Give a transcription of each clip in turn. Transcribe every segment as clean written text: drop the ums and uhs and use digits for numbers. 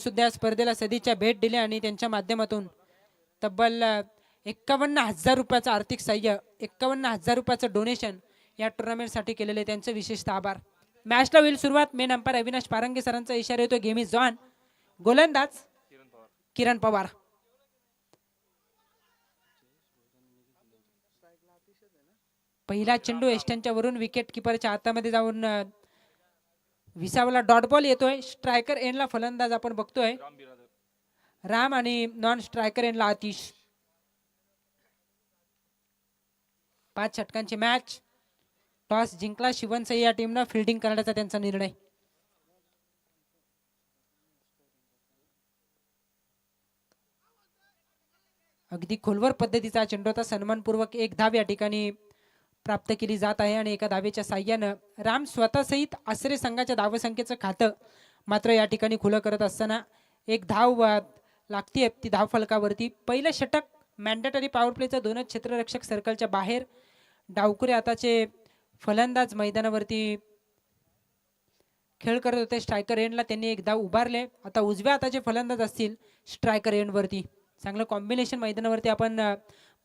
सुद्धा या स्पर्धेला सदिच्छा भेट दिली आणि त्यांच्या माध्यमातून तब्बल 51,000 रुपयाचं आर्थिक सहाय्य, 51,000 रुपयाचं डोनेशन या टुर्नामेंटसाठी केलेले त्यांचे विशेषतः आभार. मॅचला होईल सुरुवात. मेन अंपायर अविनाश पारंगे सरांचा इशारा येतो गेम इज ऑन. गोलंदाज किरण पवार. पहिला चेंडू एस्टनच्या वरून विकेट किपरच्या हातामध्ये जाऊन विसावला डॉट बॉल येतोय. स्ट्रायकर एंडला फलंदाज आपण बघतोय राम आणि नॉन स्ट्रायकर एंडला आतिश. 5 षटकांची मॅच. टॉस जिंकला शिवनसई या टीमनं. फिल्डिंग करण्याचा त्यांचा निर्णय. अगदी खोलवर पद्धतीचा चेंडू होता. सन्मानपूर्वक 1 धाव या ठिकाणी प्राप्त केली जात आहे आणि एका धावेच्या साह्यानं राम स्वतः सहित आसरे संघाच्या धावसंख्येचं खातं मात्र या ठिकाणी खुलं करत असताना 1 धाव लागते ती धाव फलकावरती. पहिलं षटक मॅन्डेटरी पॉवर प्लेचं. दोनच क्षेत्ररक्षक सर्कलच्या बाहेर. डावकुरे आताचे फलंदाज मैदानावरती खेळ करत होते. स्ट्रायकर एंडला त्यांनी 1 धाव उभारले. आता उजव्या हाताचे फलंदाज असतील स्ट्रायकर एंडवरती. चांगलं कॉम्बिनेशन मैदानावरती आपण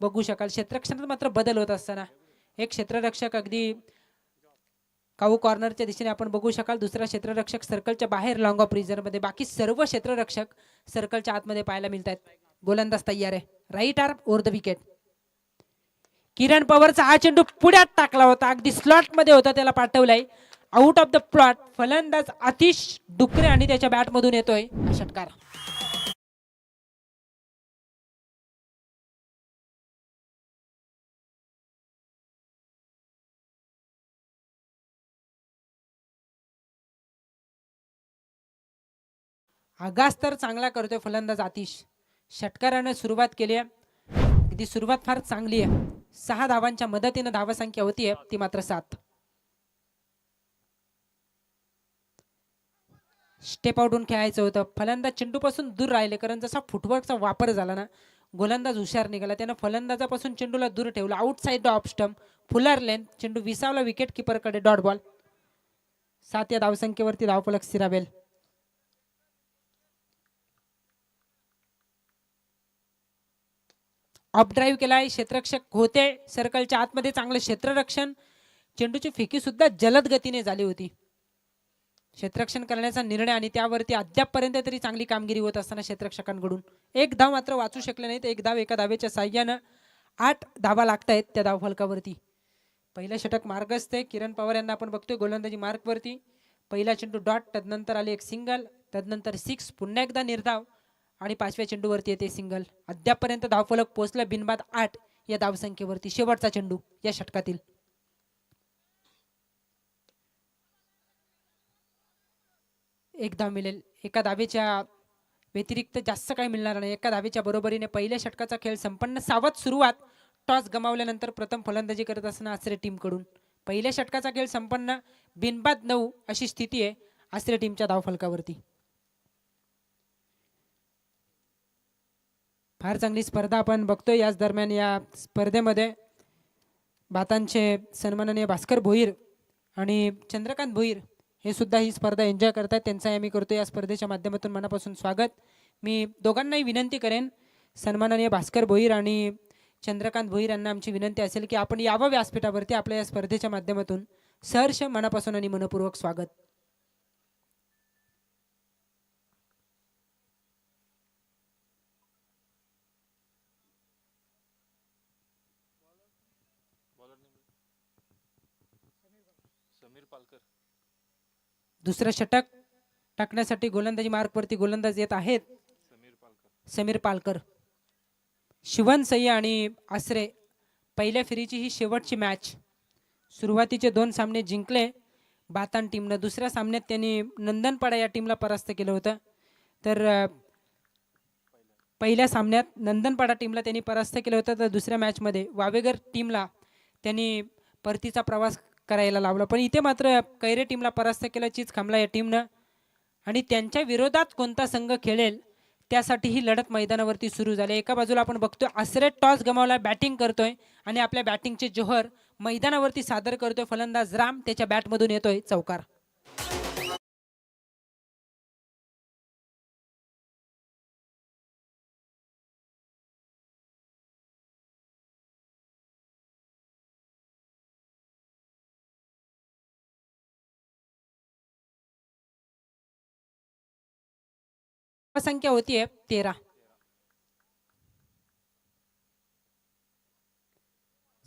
बघू शकाल. क्षेत्ररक्षणात मात्र बदल होत असताना एक क्षेत्ररक्षक अगदी काऊ कॉर्नरच्या दिशेने आपण बघू शकाल. दुसरा क्षेत्ररक्षक सर्कलच्या बाहेर लॉंग ऑफ रिझर्व्हमध्ये. बाकी सर्व क्षेत्ररक्षक सर्कलच्या आतमध्ये पाहायला मिळत आहेत. गोलंदाज तयार आहे. Right arm over the wicket. Kiran पवारचा हा चेंडू पुढ्यात टाकला होता. अगदी स्लॉट मध्ये होता. त्याला पाठवलाय आउट ऑफ द प्लॉट. फलंदाज आतिश डुकरे आणि त्याच्या बॅट मधून येतोय षटकार. आगास तर चांगला करतोय फलंदाज आतिश. षटकाराने सुरुवात केली आहे. अगदी सुरुवात फार चांगली आहे. 6 धावांच्या मदतीने धावसंख्या होती ती मात्र 7. स्टेप आउटून खेळायचं होतं. फलंदाज चेंडूपासून दूर राहिले कारण जसा फुटवर्कचा वापर झाला ना गोलंदाज हुशार निघाला. त्यानं फलंदाजापासून चेंडूला दूर ठेवला. Outside off stump fuller length. चेंडू विसावला विकेट किपरकडे. Dot ball. 7 या धावसंख्येवरती धावफलक स्थिरावेल. अप ड्राईव्ह केलाय. क्षेत्ररक्षक होते सर्कलच्या आतमध्ये. चांगलं क्षेत्ररक्षण. चेंडूची फेकी सुद्धा जलद गतीने झाली होती. क्षेत्ररक्षण करण्याचा निर्णय आणि त्यावरती अद्यापपर्यंत तरी चांगली कामगिरी होत असताना क्षेत्ररक्षकांकडून 1 धाव मात्र वाचू शकले नाहीत. 1 धाव एका धावेच्या साह्यानं 8 धावा लागत आहेत त्या धाव फलकावरती. पहिलं षटक मार्गस्थ आहे. किरण पवार यांना आपण बघतोय गोलंदाजी मार्कवरती. पहिला चेंडू डॉट. तदनंतर आले 1 सिंगल. तदनंतर 6. पुन्हा एकदा निर्धाव आणि 5व्या चेंडूवरती येते सिंगल. अद्यापपर्यंत धावफलक पोहोचला बिनबाद 8 या धावसंख्येवरती. शेवटचा चेंडू या षटकातील. एक धाव मिळेल. एका धावेच्या व्यतिरिक्त जास्त काही मिळणार नाही. एका धावेच्या बरोबरीने पहिल्या षटकाचा खेळ संपन्न. सावध सुरुवात. टॉस गमावल्यानंतर प्रथम फलंदाजी करत असताना आसरे टीमकडून. पहिल्या षटकाचा खेळ संपन्न. बिनबाद 9 अशी स्थिती आहे आसरे टीमच्या धावफलकावरती. फार चांगली स्पर्धा आपण बघतोय. याच दरम्यान या स्पर्धेमध्ये बातांचे सन्माननीय भास्कर भोईर आणि चंद्रकांत भोईर हे सुद्धा ही स्पर्धा एन्जॉय करतात. त्यांचाही आम्ही करतो या स्पर्धेच्या माध्यमातून मनापासून स्वागत. मी दोघांनाही विनंती करेन. सन्माननीय भास्कर भोईर आणि चंद्रकांत भोईर यांना आमची विनंती असेल की आपण यावं व्यासपीठावरती. आपल्या या स्पर्धेच्या माध्यमातून सहर्ष मनापासून आणि मनपूर्वक स्वागत. दुसरं षटक टाकण्यासाठी गोलंदाजी मार्कवरती गोलंदाज येत आहेत समीर पालकर. शिवनसई आणि आसरे पहिल्या फेरीची ही शेवटची मॅच. सुरुवातीचे 2 सामने जिंकले बातान टीमनं. दुसऱ्या सामन्यात त्यांनी नंदनपाडा या टीमला परास्त केलं होतं. तर पहिल्या सामन्यात नंदनपाडा टीमला त्यांनी परास्त केलं होतं. तर दुसऱ्या मॅचमध्ये वावेगर टीमला त्यांनी परतीचा प्रवास करायला लावला. पण इथे मात्र कैरे टीमला परास्त केलं चीज खांबला या टीमनं. आणि त्यांच्या विरोधात कोणता संघ खेळेल त्यासाठी ही लढत मैदानावरती सुरू झाली. एका बाजूला आपण बघतोय आसरे टॉस गमावला. बॅटिंग करतोय आणि आपल्या बॅटिंगचे जोहर मैदानावरती सादर करतोय. फलंदाज राम त्याच्या बॅटमधून येतोय चौकार. संख्या होतीये 13.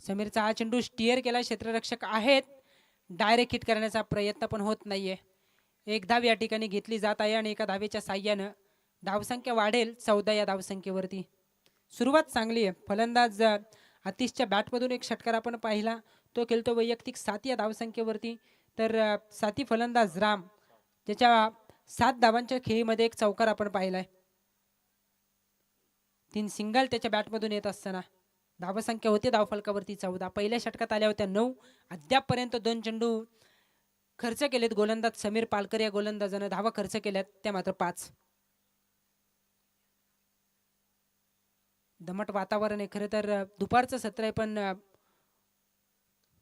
समीरचा हा चेंडू स्टिअर केला, क्षेत्ररक्षक आहेत, डायरेक्ट हिट करण्याचा प्रयत्न पण होत नाहीये. एक धाव या ठिकाणी घेतली जात आहे आणि एका धावेच्या साह्यानं धावसंख्या वाढेल 14 या धावसंख्येवरती. सुरुवात चांगली आहे. फलंदाज आतिशच्या बॅटमधून एक षटकार आपण पाहिला, तो खेळतो वैयक्तिक 7 या धावसंख्येवरती. तर साथी फलंदाज राम ज्याच्या 7 धावांच्या खेळीमध्ये एक चौकार आपण पाहिलाय. 3 सिंगल त्याच्या बॅटमधून येत असताना धावसंख्या होती धावफलकावरती 14. पहिल्या षटकात आल्या होत्या 9. अद्यापपर्यंत 2 चेंडू खर्च केलेत गोलंदाज समीर पालकर या गोलंदाजानं. धावा खर्च केल्यात त्या मात्र 5. दमट वातावरण आहे खरं तर, दुपारचं सत्र आहे, पण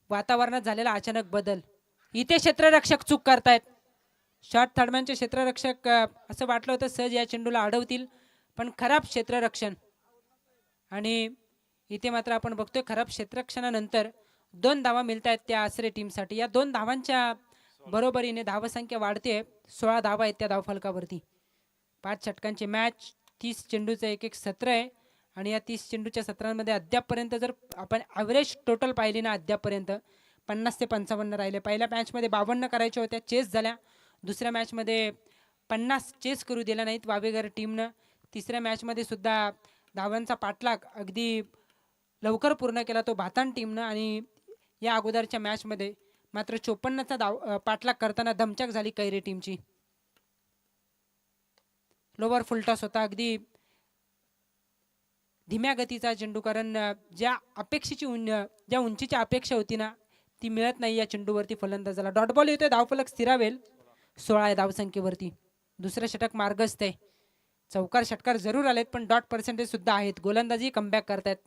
वातावरणात झालेला अचानक बदल. इथे क्षेत्ररक्षक चूक करतायत. शॉर्ट थर्डमॅनचे क्षेत्ररक्षक असं वाटलं होतं सहज या चेंडूला अडवतील, पण खराब क्षेत्ररक्षण. आणि इथे मात्र आपण बघतोय खराब क्षेत्ररक्षणानंतर 2 धावा मिळत आहेत त्या आसरे टीमसाठी. या 2 धावांच्या बरोबरीने धावसंख्या वाढते. 16 धावा आहेत त्या धावफलकावरती. 5 षटकांची मॅच, 30 चेंडूचं एक सत्र आहे आणि या 30 चेंडूच्या सत्रांमध्ये अद्यापपर्यंत जर आपण ॲव्हरेज टोटल पाहिली ना, अद्यापपर्यंत 50 ते 55 राहिले. पहिल्या मॅचमध्ये 52 करायच्या होत्या, चेस झाल्या. दुसऱ्या मॅचमध्ये 50 चेस करू दिल्या नाहीत वावेघर टीमनं. तिसऱ्या मॅचमध्ये सुद्धा धावांचा पाठलाग अगदी लवकर पूर्ण केला तो भातान टीमनं. आणि या अगोदरच्या मॅचमध्ये मात्र 54चा पाठलाग करताना दमछाक झाली कैरे टीमची. लोवर फुलटॉस होता, अगदी धीम्या गतीचा चेंडू, कारण ज्या उंचीची अपेक्षा होती ना, ती मिळत नाही या चेंडूवरती फलंदाजाला. डॉट बॉल येतोय, धावफलक स्थिरावेल 16 या धावसंख्येवरती. दुसरं षटक मार्गस्थ आहे. चौकार षटकार जरूर आलेत, पण डॉट पर्सेंटेज सुद्धा आहेत. गोलंदाजी कमबॅक करतायत.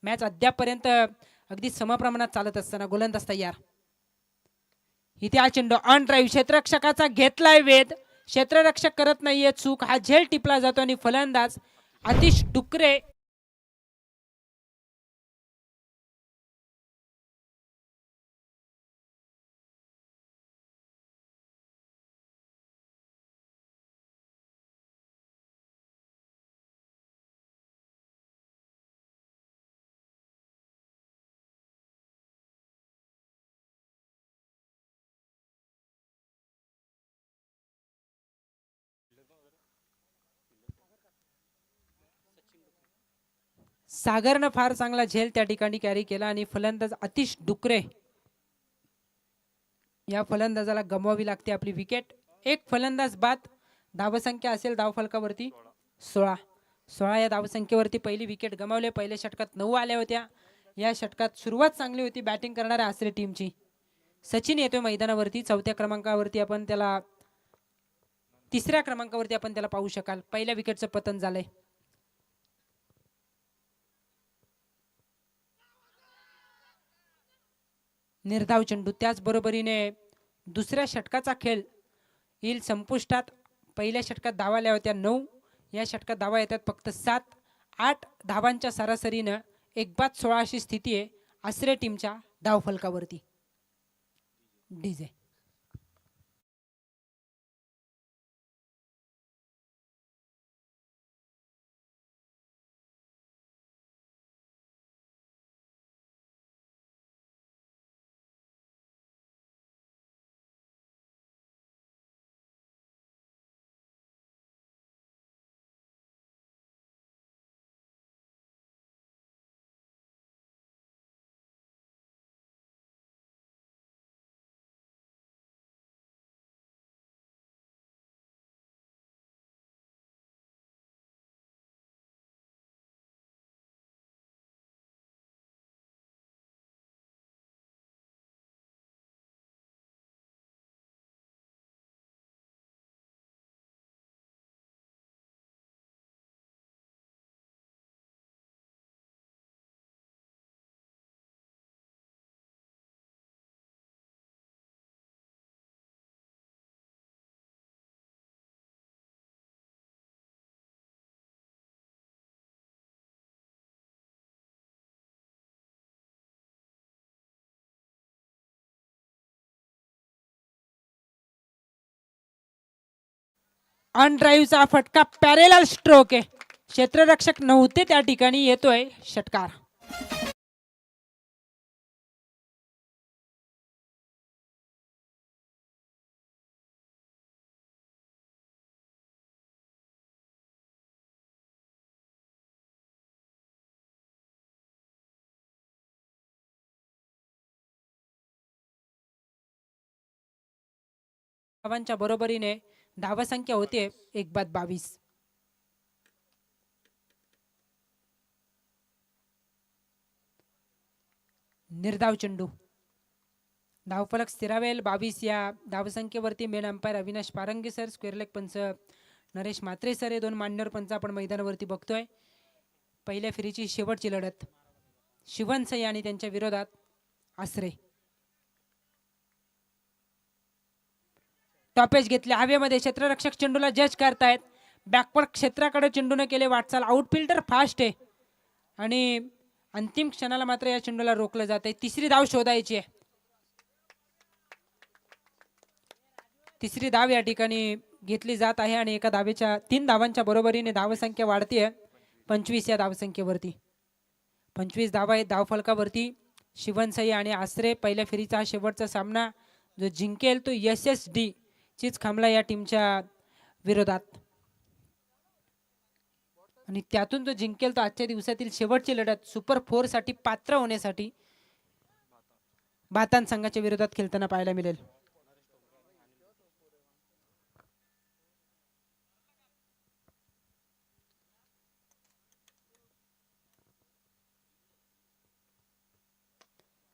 मॅच अद्यापपर्यंत अगदी समप्रमाणात चालत असताना गोलंदाज तयार. इथे हा चेंडू ऑन ड्राईव्ह, क्षेत्ररक्षकाचा घेतलाय वेध, क्षेत्ररक्षक करत नाहीये चूक. हा झेल टिपला जातो आणि फलंदाज आतिश डुकरे सागरनं फार चांगला झेल त्या ठिकाणी कॅरी केला आणि फलंदाज आतिश डुकरे या फलंदाजाला गमवावी लागते आपली विकेट. एक फलंदाज बाद. धावसंख्या असेल धावफलकावरती 16. 16 या धावसंख्येवरती पहिली विकेट गमावले. पहिल्या षटकात 9 आल्या होत्या. या षटकात सुरुवात चांगली होती बॅटिंग करणाऱ्या आसरे टीमची. सचिन येतोय मैदानावरती. 4थ्या क्रमांकावरती आपण त्याला, 3ऱ्या क्रमांकावरती आपण त्याला पाहू शकाल. पहिल्या विकेटचं पतन झालंय. निर्धाव चेंडू. त्याचबरोबरीने दुसऱ्या षटकाचा खेळ येईल संपुष्टात. पहिल्या षटकात धावा आल्या होत्या 9. या षटकात धावा येतात फक्त 7. 8 धावांच्या सरासरीनं 1/16 अशी स्थिती आहे आसरे टीमच्या धावफलकावरती. डीजे ऑन ड्राईव्हचा फटका पॅरेलल स्ट्रोक आहे. क्षेत्ररक्षक नव्हते त्या ठिकाणी, येतोय षटकार. धावांच्या बरोबरीने धावसंख्या होते 1/22. निर्धाव चेंडू, धावफलक स्थिरावेल 22 या धावसंख्येवरती. Main umpire Avinash Parange sir, square leg पंच नरेश म्हात्रे सर, हे दोन मान्यवर पंच आपण मैदानावरती बघतोय. पहिल्या फेरीची शेवटची लढत शिवन सई आणि त्यांच्या विरोधात आसरे. टॉपेज घेतले हवेमध्ये, क्षेत्ररक्षक चेंडूला जज करतायत. बॅकवर्ड क्षेत्राकडे चेंडूने केले वाटचाल. आउटफिल्डर फास्ट आहे आणि अंतिम क्षणाला मात्र या चेंडूला रोखलं जात आहे. तिसरी धाव शोधायची आहे. तिसरी धाव या ठिकाणी घेतली जात आहे आणि एका धावेच्या 3 धावांच्या बरोबरीने धावसंख्या वाढते 25 या धावसंख्येवरती. 25 धावा आहेत धावफलकावरती. शिवनसई आणि आसरे. पहिल्या फेरीचा हा शेवटचा सामना. जो जिंकेल तो SSD चीच खांबला या टीमच्या विरोधात आणि त्यातून जो जिंकेल तो आजच्या दिवसातील शेवटची लढत सुपर 4 साठी पात्र होण्यासाठी बातान संघाच्या विरोधात खेळताना पाहायला मिळेल.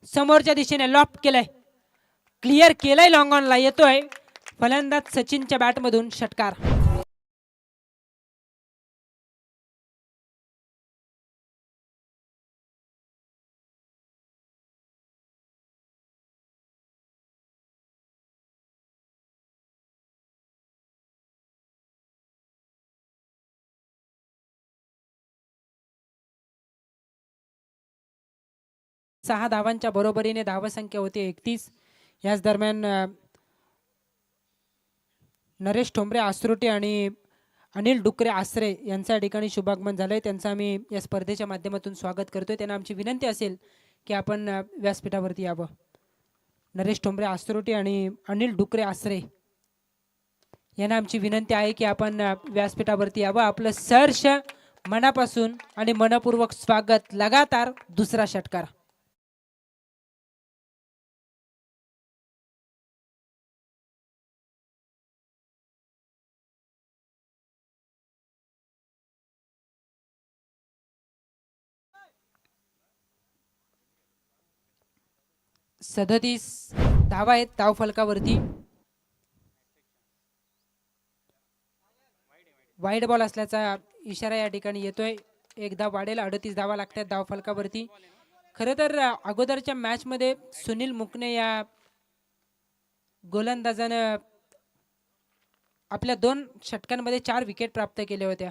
समोरच्या दिशेने लॉफ्ट केलंय, क्लिअर केलंय, लॉंग ऑनला येतोय फलंदाज सचिनच्या बॅटमधून षटकार. सहा धावांच्या बरोबरीने धावसंख्या होती 31. याच दरम्यान नरेश ठोंबरे आसरोटी आणि अनिल डुकरे आसरे यांच्या ठिकाणी शुभागमन झालंय. त्यांचं आम्ही या स्पर्धेच्या माध्यमातून स्वागत करतोय. त्यांना आमची विनंती असेल की आपण व्यासपीठावरती यावं. नरेश ठोंबरे आसरोटी आणि अनिल डुकरे आसरे यांना आमची विनंती आहे की आपण व्यासपीठावरती यावं. आपलं सहर्ष मनापासून आणि मनपूर्वक स्वागत. लगातार दुसरा षटकार. सदतीस धावा आहेत धावफलकावरती. वाईड बॉल असल्याचा इशारा या ठिकाणी येतोय. एक धाव वाढेल. 38 धावा लागतात धावफलकावरती. खरं तर अगोदरच्या मॅच मध्ये सुनील मुकणे या गोलंदाजानं आपल्या 2 षटकांमध्ये 4 विकेट प्राप्त केल्या होत्या.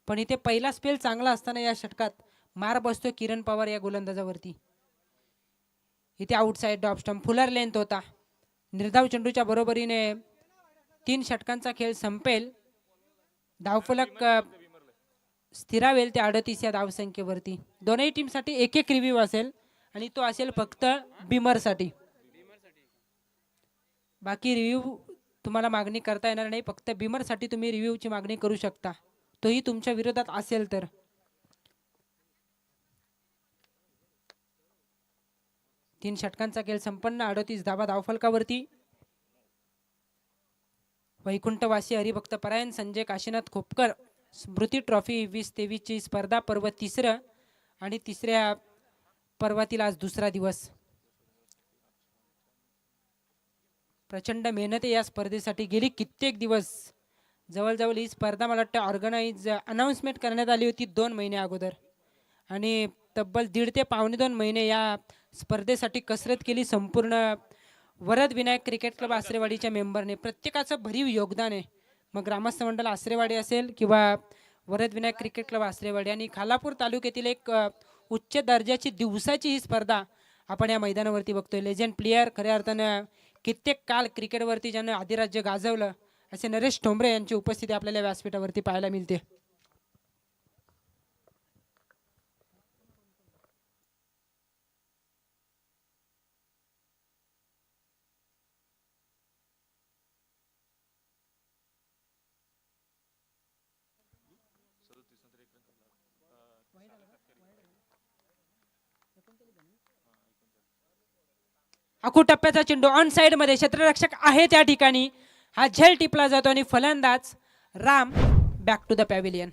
पण इथे पहिला स्पेल चांगला असताना या षटकात मार बसतोय किरण पवार या गोलंदाजावरती. इथे आउटसाइड डॉप स्टंप, फुलर लेंथ होता. निर्धाव चेंडूच्या बरोबरीने 3 षटकांचा खेळ संपेल. धावफलक स्थिरावेल ते 38 या धावसंख्येवरती. दोनही टीमसाठी एक एक रिव्ह्यू असेल आणि तो असेल फक्त बिमरसाठी. बाकी रिव्ह्यू तुम्हाला मागणी करता येणार नाही. फक्त बिमरसाठी तुम्ही रिव्ह्यूची मागणी करू शकता, तोही तुमच्या विरोधात असेल तर. तीन षटकांचा खेळ संपन्न. 38 धावा धावफलकावरती. वैकुंठवासी हरिभक्त परायण संजय काशीनाथ खोपकर स्मृती ट्रॉफी 2023 ची स्पर्धा पर्व 3रं आणि 3ऱ्या पर्वातील आज दुसरा दिवस. प्रचंड मेहनत या स्पर्धेसाठी गेली कित्येक दिवस. जवळजवळ ही स्पर्धा मला वाटतं ऑर्गनाइज अनाउन्समेंट करण्यात आली होती 2 महिने अगोदर आणि तब्बल 1.5 ते पावणे 2 महिने या स्पर्धेसाठी कसरत केली संपूर्ण वरद विनायक क्रिकेट क्लब आसरेवाडीच्या मेंबरने. प्रत्येकाचं भरीव योगदान आहे. मग ग्रामस्थ मंडळ आसरेवाडी असेल किंवा वरद विनायक क्रिकेट क्लब आसरेवाडी आणि खालापूर तालुक्यातील एक उच्च दर्जाची दिवसाची ही स्पर्धा आपण या मैदानावरती बघतोय. लेजंड प्लेयर खऱ्या अर्थानं कित्येक काळ क्रिकेटवरती ज्यानं अधिराज्य गाजवलं असे नरेश ठोंबरे यांची उपस्थिती आपल्याला व्यासपीठावरती पाहायला मिळते. आखू टप्प्याचा चेंडू ऑन साइड मध्ये क्षेत्ररक्षक आहे त्या ठिकाणी, हा झेल टिपला जातो आणि फलंदाज Ram back to the pavilion.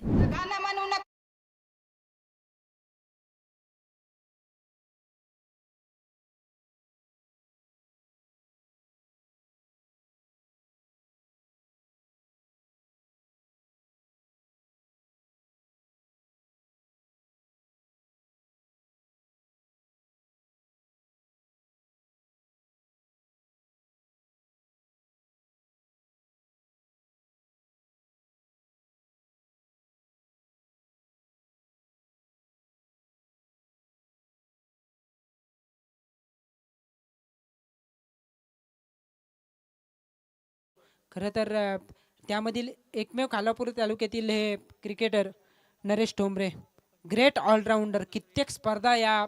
खरं तर त्यामधील एकमेव खालापूर तालुक्यातील हे cricketer Naresh Thombare great allrounder. कित्येक स्पर्धा या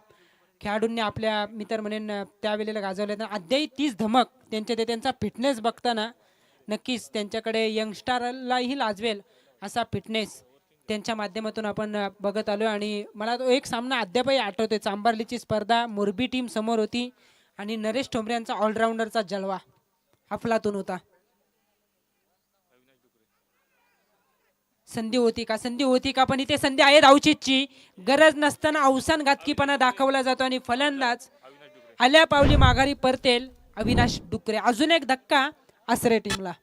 खेळाडूंनी आपल्या मी तर म्हणेन त्यावेळेला गाजवल्या. अद्याप तीच धमक त्यांच्या ते त्यांचा फिटनेस बघताना नक्कीच त्यांच्याकडे यंगस्टरलाही लाजवेल असा फिटनेस त्यांच्या माध्यमातून आपण बघत आलो. आणि मला तो एक सामना अद्यापही आठवतोय, चांबार्लीची स्पर्धा, मोरबी टीम समोर होती आणि नरेश ठोंबरे यांचा ऑलराऊंडरचा जलवा अफलातून होता. संधी होती का, संधी होती का, पण इथे संधी आहे धावचीची. गरज नसताना अवसान घातकीपणा दाखवला जातो आणि फलंदाज आल्या पावली माघारी परतेल अविनाश डुकरे. अजून एक धक्का आसरे टीमला.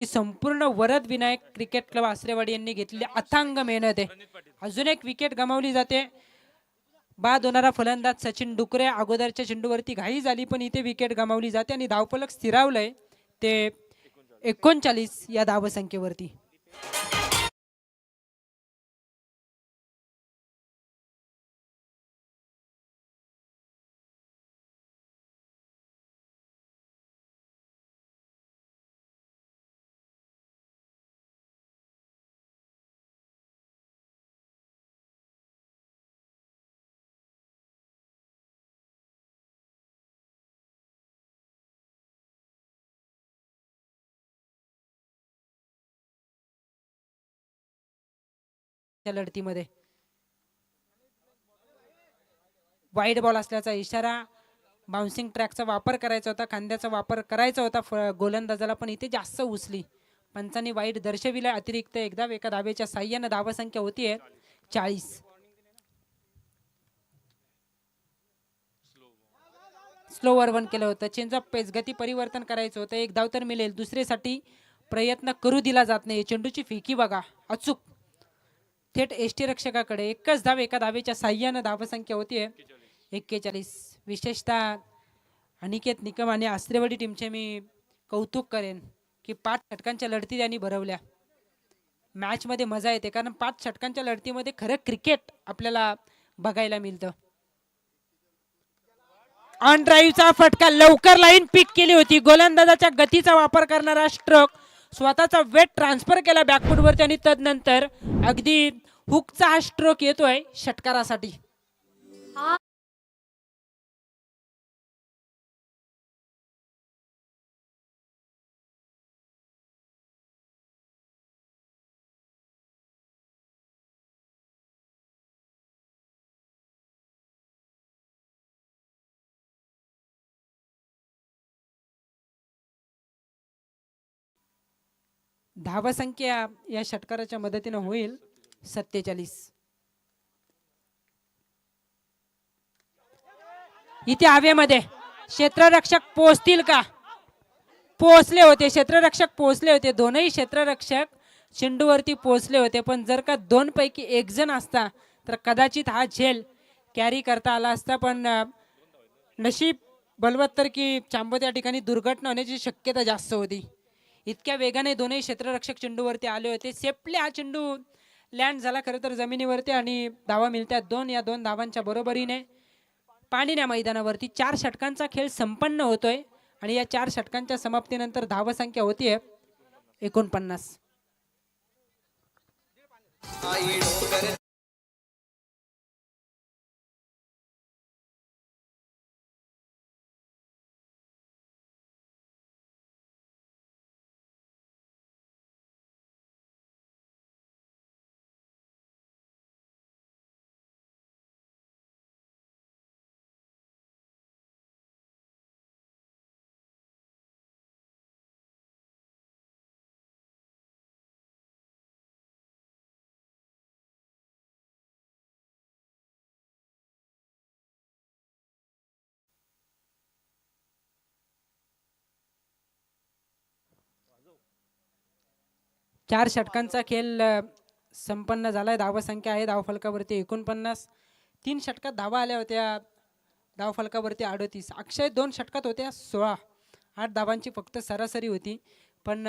संपूर्ण वरद विनायक क्रिकेट क्लब आसरेवाडी यांनी घेतलेली अथांग मेहनत आहे. अजून एक विकेट गमावली जाते. बाद होणारा फलंदाज सचिन डुकरे. अगोदरच्या चेंडूवरती घाई झाली पण इथे विकेट गमावली जाते आणि धावफलक स्थिरावलंय ते 39 या धावसंख्येवरती. लढतीमध्ये वाईड बॉल असल्याचा इशारा. बाउन्सिंग ट्रॅकचा वापर करायचा होता, खांद्याचा वापर करायचा होता गोलंदाजाला, पण इथे जास्त उचली. पंचांनी वाईड दर्शविला. अतिरिक्त एकदा एका धावेच्या साह्याने धावसंख्या होतीये 40. स्लोवर वन केलं होतं. चेंज ऑफ पेस, गती परिवर्तन करायचं होतं. एक धाव तर मिळेल, दुसरीसाठी प्रयत्न करू दिला जात नाही. चेंडूची फेकी बघा, अचूक थेट एष्टी रक्षकाकडे. एकच धाव एका धावेच्या साह्याने धावसंख्या होतीये 41. विशेषतः अनिकेत निकम आणि आसरेवाडी टीमचे मी कौतुक करेन की 5 षटकांच्या लढती त्यांनी भरवल्या. मॅच मध्ये मजा येते कारण 5 षटकांच्या लढतीमध्ये खरं क्रिकेट आपल्याला बघायला मिळतं. ऑन ड्राईव्हचा फटका, लवकर लाईन पिक केली होती. गोलंदाजाच्या गतीचा वापर करणारा स्ट्रोक, स्वतःचा वेट ट्रान्सफर केला बॅकफूटवरती आणि तदनंतर अगदी हुकचा हा स्ट्रोक येतोय षटकारासाठी. धावसंख्या या षटकाराच्या मदतीने होईल 47. इथे हवेमध्ये क्षेत्ररक्षक पोहोचतील का? पोहोचले होते, क्षेत्ररक्षक पोहोचले होते. दोनही क्षेत्ररक्षक चेंडूवरती पोहोचले होते. पण जर का दोन पैकी एक जण असता तर कदाचित हा झेल कॅरी करता आला असता. पण नशीब बलवत्तर की चांबत या ठिकाणी दुर्घटना होण्याची शक्यता जास्त होती. इतक्या वेगाने दोनही क्षेत्ररक्षक चेंडूवरती आले होते. सेफली हा चेंडू लँड झाला खरं तर जमिनीवरती आणि धावा मिळतात 2. या 2 धावांच्या बरोबरीने पाणीण्या मैदानावरती 4 षटकांचा खेळ संपन्न होतोय आणि या 4 षटकांच्या समाप्तीनंतर धावसंख्या होतीये 49. चार षटकांचा खेळ संपन्न झालाय. धावसंख्या आहे धावफलकावरती 49. 3 षटकात धावा आल्या होत्या धावफलकावरती 38. अक्षय 2 षटकात होत्या 16. 8 धावांची फक्त सरासरी होती. पण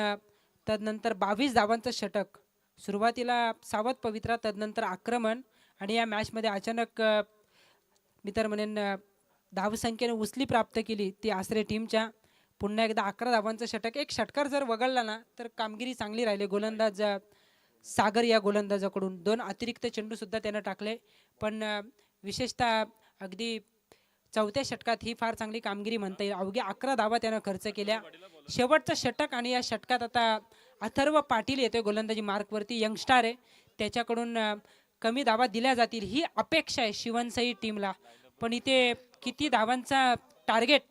तदनंतर 22 धावांचं षटक. सुरुवातीला सावध पवित्रा, तदनंतर आक्रमण आणि या मॅचमध्ये अचानक मी तर म्हणेन धावसंख्येने उचली प्राप्त केली ती आसरे टीमच्या. पुन्हा एकदा 11 धावांचं षटक. एक षटकार जर वगळला ना तर कामगिरी चांगली राहिली. गोलंदाज सागर या गोलंदाजाकडून 2 अतिरिक्त चेंडू सुद्धा त्यानं टाकले. पण विशेषतः अगदी 4थ्या षटकात ही फार चांगली कामगिरी म्हणता येईल. अवघ्या 11 धावा त्यानं खर्च केल्या. शेवटचं षटक आणि या षटकात आता अथर्व पाटील येतोय गोलंदाजी मार्कवरती. यंगस्टार आहे, त्याच्याकडून कमी धावा दिल्या जातील ही अपेक्षा आहे शिवनसई टीमला. पण इथे किती धावांचा टार्गेट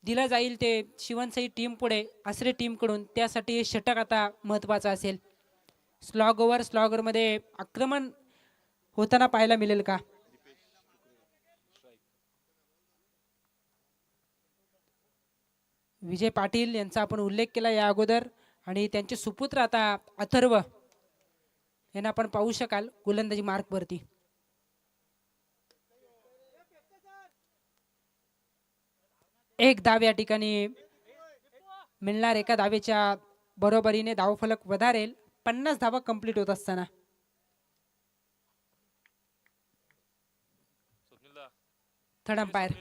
दिलं जाईल ते शिवनसई टीम पुढे आसरे टीमकडून, त्यासाठी हे षटक आता महत्त्वाचं असेल. स्लॉगरमध्ये आक्रमण होताना पाहायला मिळेल का? विजय पाटील यांचा आपण उल्लेख केला या अगोदर आणि त्यांचे सुपुत्र आता अथर्व यांना आपण पाहू शकाल गोलंदाजी मार्कवरती. एक धाव या ठिकाणी मिळणार. एका धावेच्या बरोबरीने धावफलक वधारेल 50 धावा कंप्लीट होत असताना. थर्ड अंपायर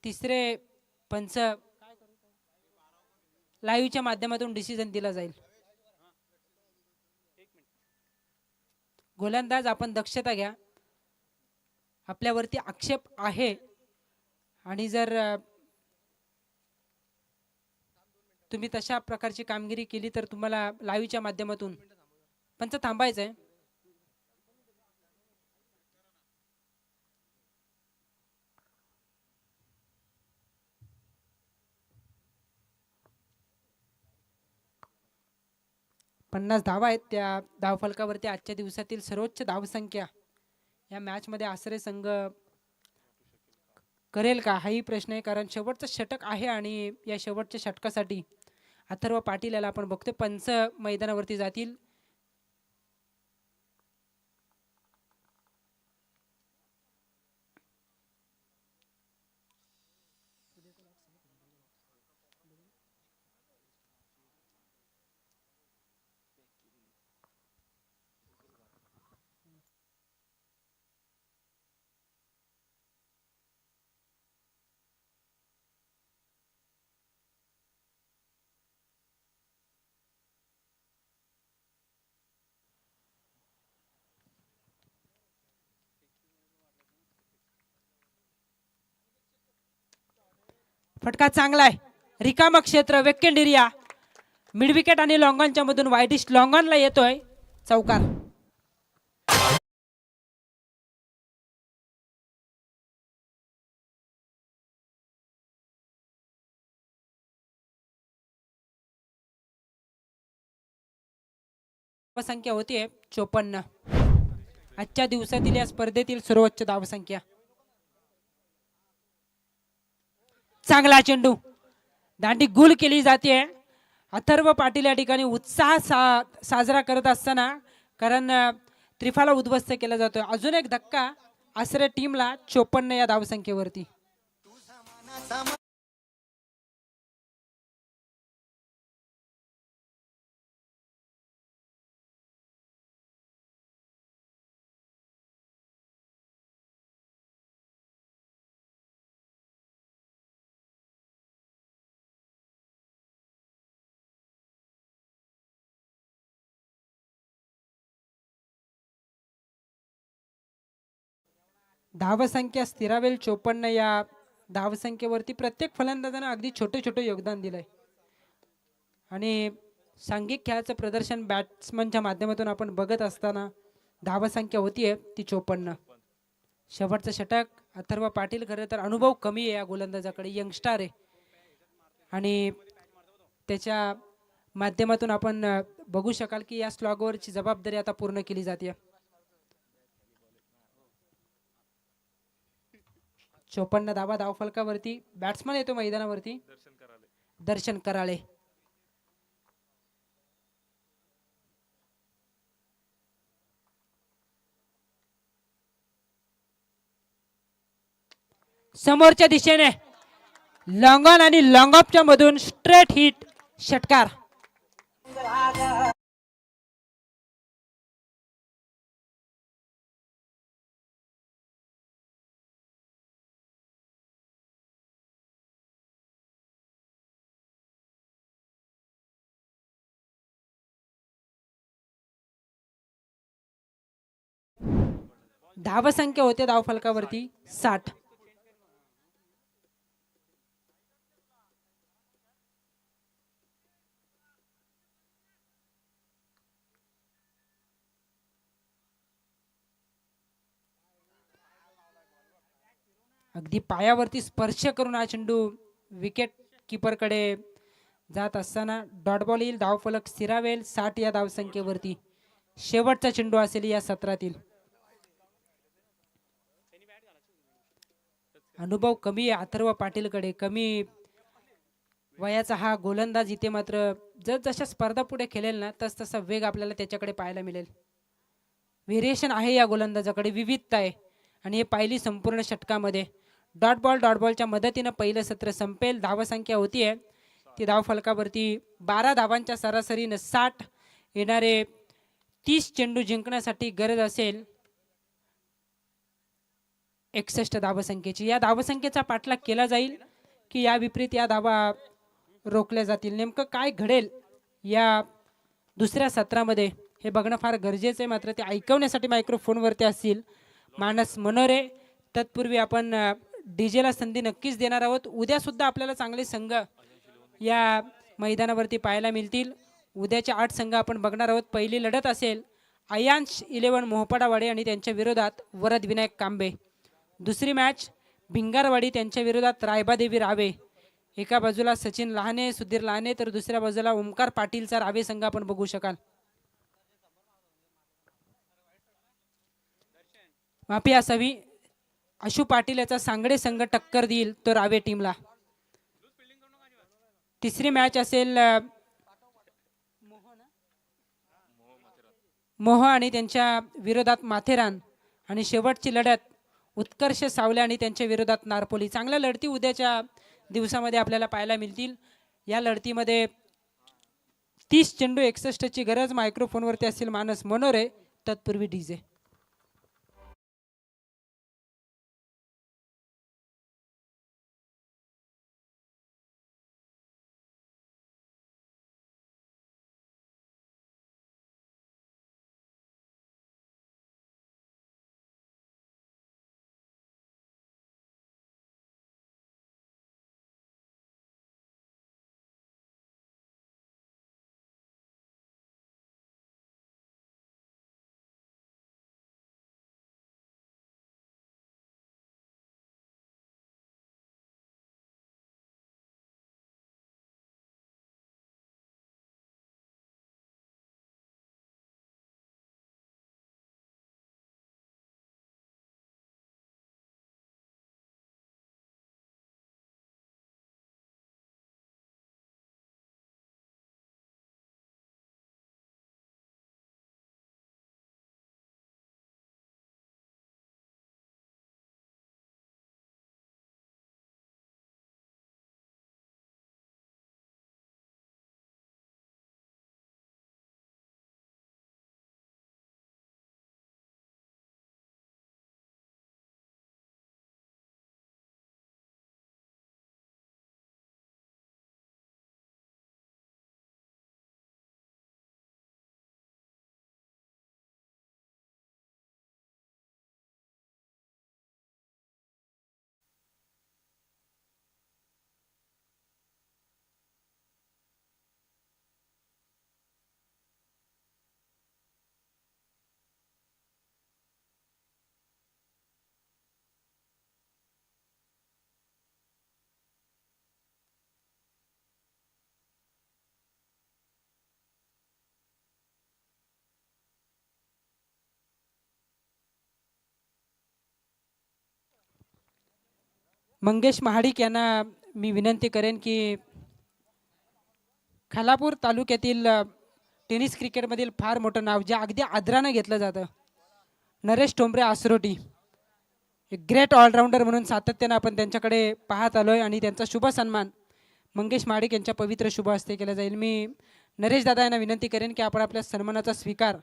तिसरे पंच लाईव्हच्या माध्यमातून डिसिजन दिला जाईल. गोलंदाज आपण दक्षता घ्या, आपल्यावरती आक्षेप आहे आणि जर तुम्ही तशा प्रकारची कामगिरी केली तर तुम्हाला लाईव्हच्या माध्यमातून पंच थांबायचं आहे. पन्नास धावा आहेत त्या धावफलकावरती. आजच्या दिवसातील सर्वोच्च धावसंख्या या मॅच मध्ये आसरे संघ करेल का हाही प्रश्न आहे, कारण शेवटचं षटक आहे आणि या शेवटच्या षटकासाठी अथर्व पाटील याला आपण बघतोय पंच मैदानावरती जातील. फटका चांगला आहे. रिकाम क्षेत्र वेकेंड एरिया. मिड विकेट आणि लॉंगॉनच्या मधून वाईडिश लॉंगॉनला येतोय चौकार. धावसंख्या होतीये 54. आजच्या दिवसातील या स्पर्धेतील सर्वोच्च धावसंख्या. चांगला चेंडू. दांडी गुल केली जाते. अथर्व पाटील या ठिकाणी उत्साह साजरा करत असताना कारण त्रिफाला उद्ध्वस्त केला जातोय. अजून एक धक्का आसरे टीमला 54 या धावसंख्येवरती. धावसंख्या स्थिरावेल 54 या धावसंख्येवरती प्रत्येक फलंदाजाने अगदी छोटे छोटे योगदान दिलंय आणि सांघिक खेळाचं प्रदर्शन बॅट्समनच्या माध्यमातून आपण बघत असताना धावसंख्या होतीये ती 54. शेवटचं षटक अथर्व पाटील. खरं तर अनुभव कमी आहे या गोलंदाजाकडे, यंगस्टर आहे आणि त्याच्या माध्यमातून आपण बघू शकाल की या स्लॉगवरची जबाबदारी आता पूर्ण केली जाते. 54 धावा धावफलकावरती. बॅट्समन येतो मैदानावरती दर्शन कराळे. समोरच्या दिशेने लॉंग ऑन आणि लॉंग ऑफच्या मधून स्ट्रेट हिट षटकार. धावसंख्या होते धावफलकावरती 60. अगदी पायावरती स्पर्श करून हा चेंडू विकेट कीपर कडे जात असताना डॉट बॉल येईल. धावफलक स्थिरावेल 60 या धावसंख्येवरती. शेवटचा चेंडू असेल या सत्रातील. अनुभव कमी आहे अथर्व पाटीलकडे, कमी वयाचा हा गोलंदाज. इथे मात्र जसजशा स्पर्धा पुढे खेळेल ना तस तसा वेग आपल्याला त्याच्याकडे पाहायला मिळेल. व्हेरिएशन आहे या गोलंदाजाकडे, विविधता आहे आणि हे पाहिली संपूर्ण षटकामध्ये. डॉट बॉलच्या मदतीने पहिलं सत्र संपेल. धावसंख्या होतीये ती धावफलकावरती 12 धावांच्या सरासरीने 60. येणारे 30 चेंडू जिंकण्यासाठी गरज असेल 61 धावसंख्येची. या धावसंख्येचा पाठलाग केला जाईल की या विपरीत या धावा रोखल्या जातील. नेमकं काय घडेल या दुसऱ्या सत्रामध्ये हे बघणं फार गरजेचं आहे. मात्र ते ऐकवण्यासाठी मायक्रोफोनवरती असतील मानस मनोरे. तत्पूर्वी आपण डीजेला संधी नक्कीच देणार आहोत. उद्या सुद्धा आपल्याला चांगले संघ या मैदानावरती पाहायला मिळतील. उद्याच्या 8 संघ आपण बघणार आहोत. पहिली लढत असेल अयांश 11 मोहपडावाडे आणि त्यांच्या विरोधात वरद विनायक कांबे. दुसरी मॅच भिंगारवाडी त्यांच्या विरोधात रायबादेवी रावे. एका बाजूला सचिन लहाने सुधीर लहाने तर दुसऱ्या बाजूला ओमकार पाटीलचा रावे संघ आपण बघू शकाल. माफी असावी. आशु पाटील याचा सांगडे संघ टक्कर देईल तो रावे टीमला. तिसरी मॅच असेल मोह आणि त्यांच्या विरोधात माथेरान आणि शेवटची लढत उत्कर्ष सावले आणि त्यांच्या विरोधात नारपोली. चांगल्या लढती उद्याच्या दिवसामध्ये आपल्याला पाहायला मिळतील. या लढतीमध्ये 30 चेंडू 61 ची गरज. मायक्रोफोनवरती असतील मानस मनोरे. तत्पूर्वी डीजे. मंगेश महाडिक यांना मी विनंती करेन की खालापूर तालुक्यातील टेनिस क्रिकेटमधील फार मोठं नाव जे अगदी आदरानं घेतलं जातं, नरेश टोंबरे आसरोटी, एक ग्रेट ऑलराऊंडर म्हणून सातत्यानं आपण त्यांच्याकडे पाहत आलोय आणि त्यांचा शुभ सन्मान मंगेश महाडिक यांच्या पवित्र शुभ हस्ते केला जाईल. मी नरेश दादा यांना विनंती करेन की आपण आपल्या सन्मानाचा स्वीकार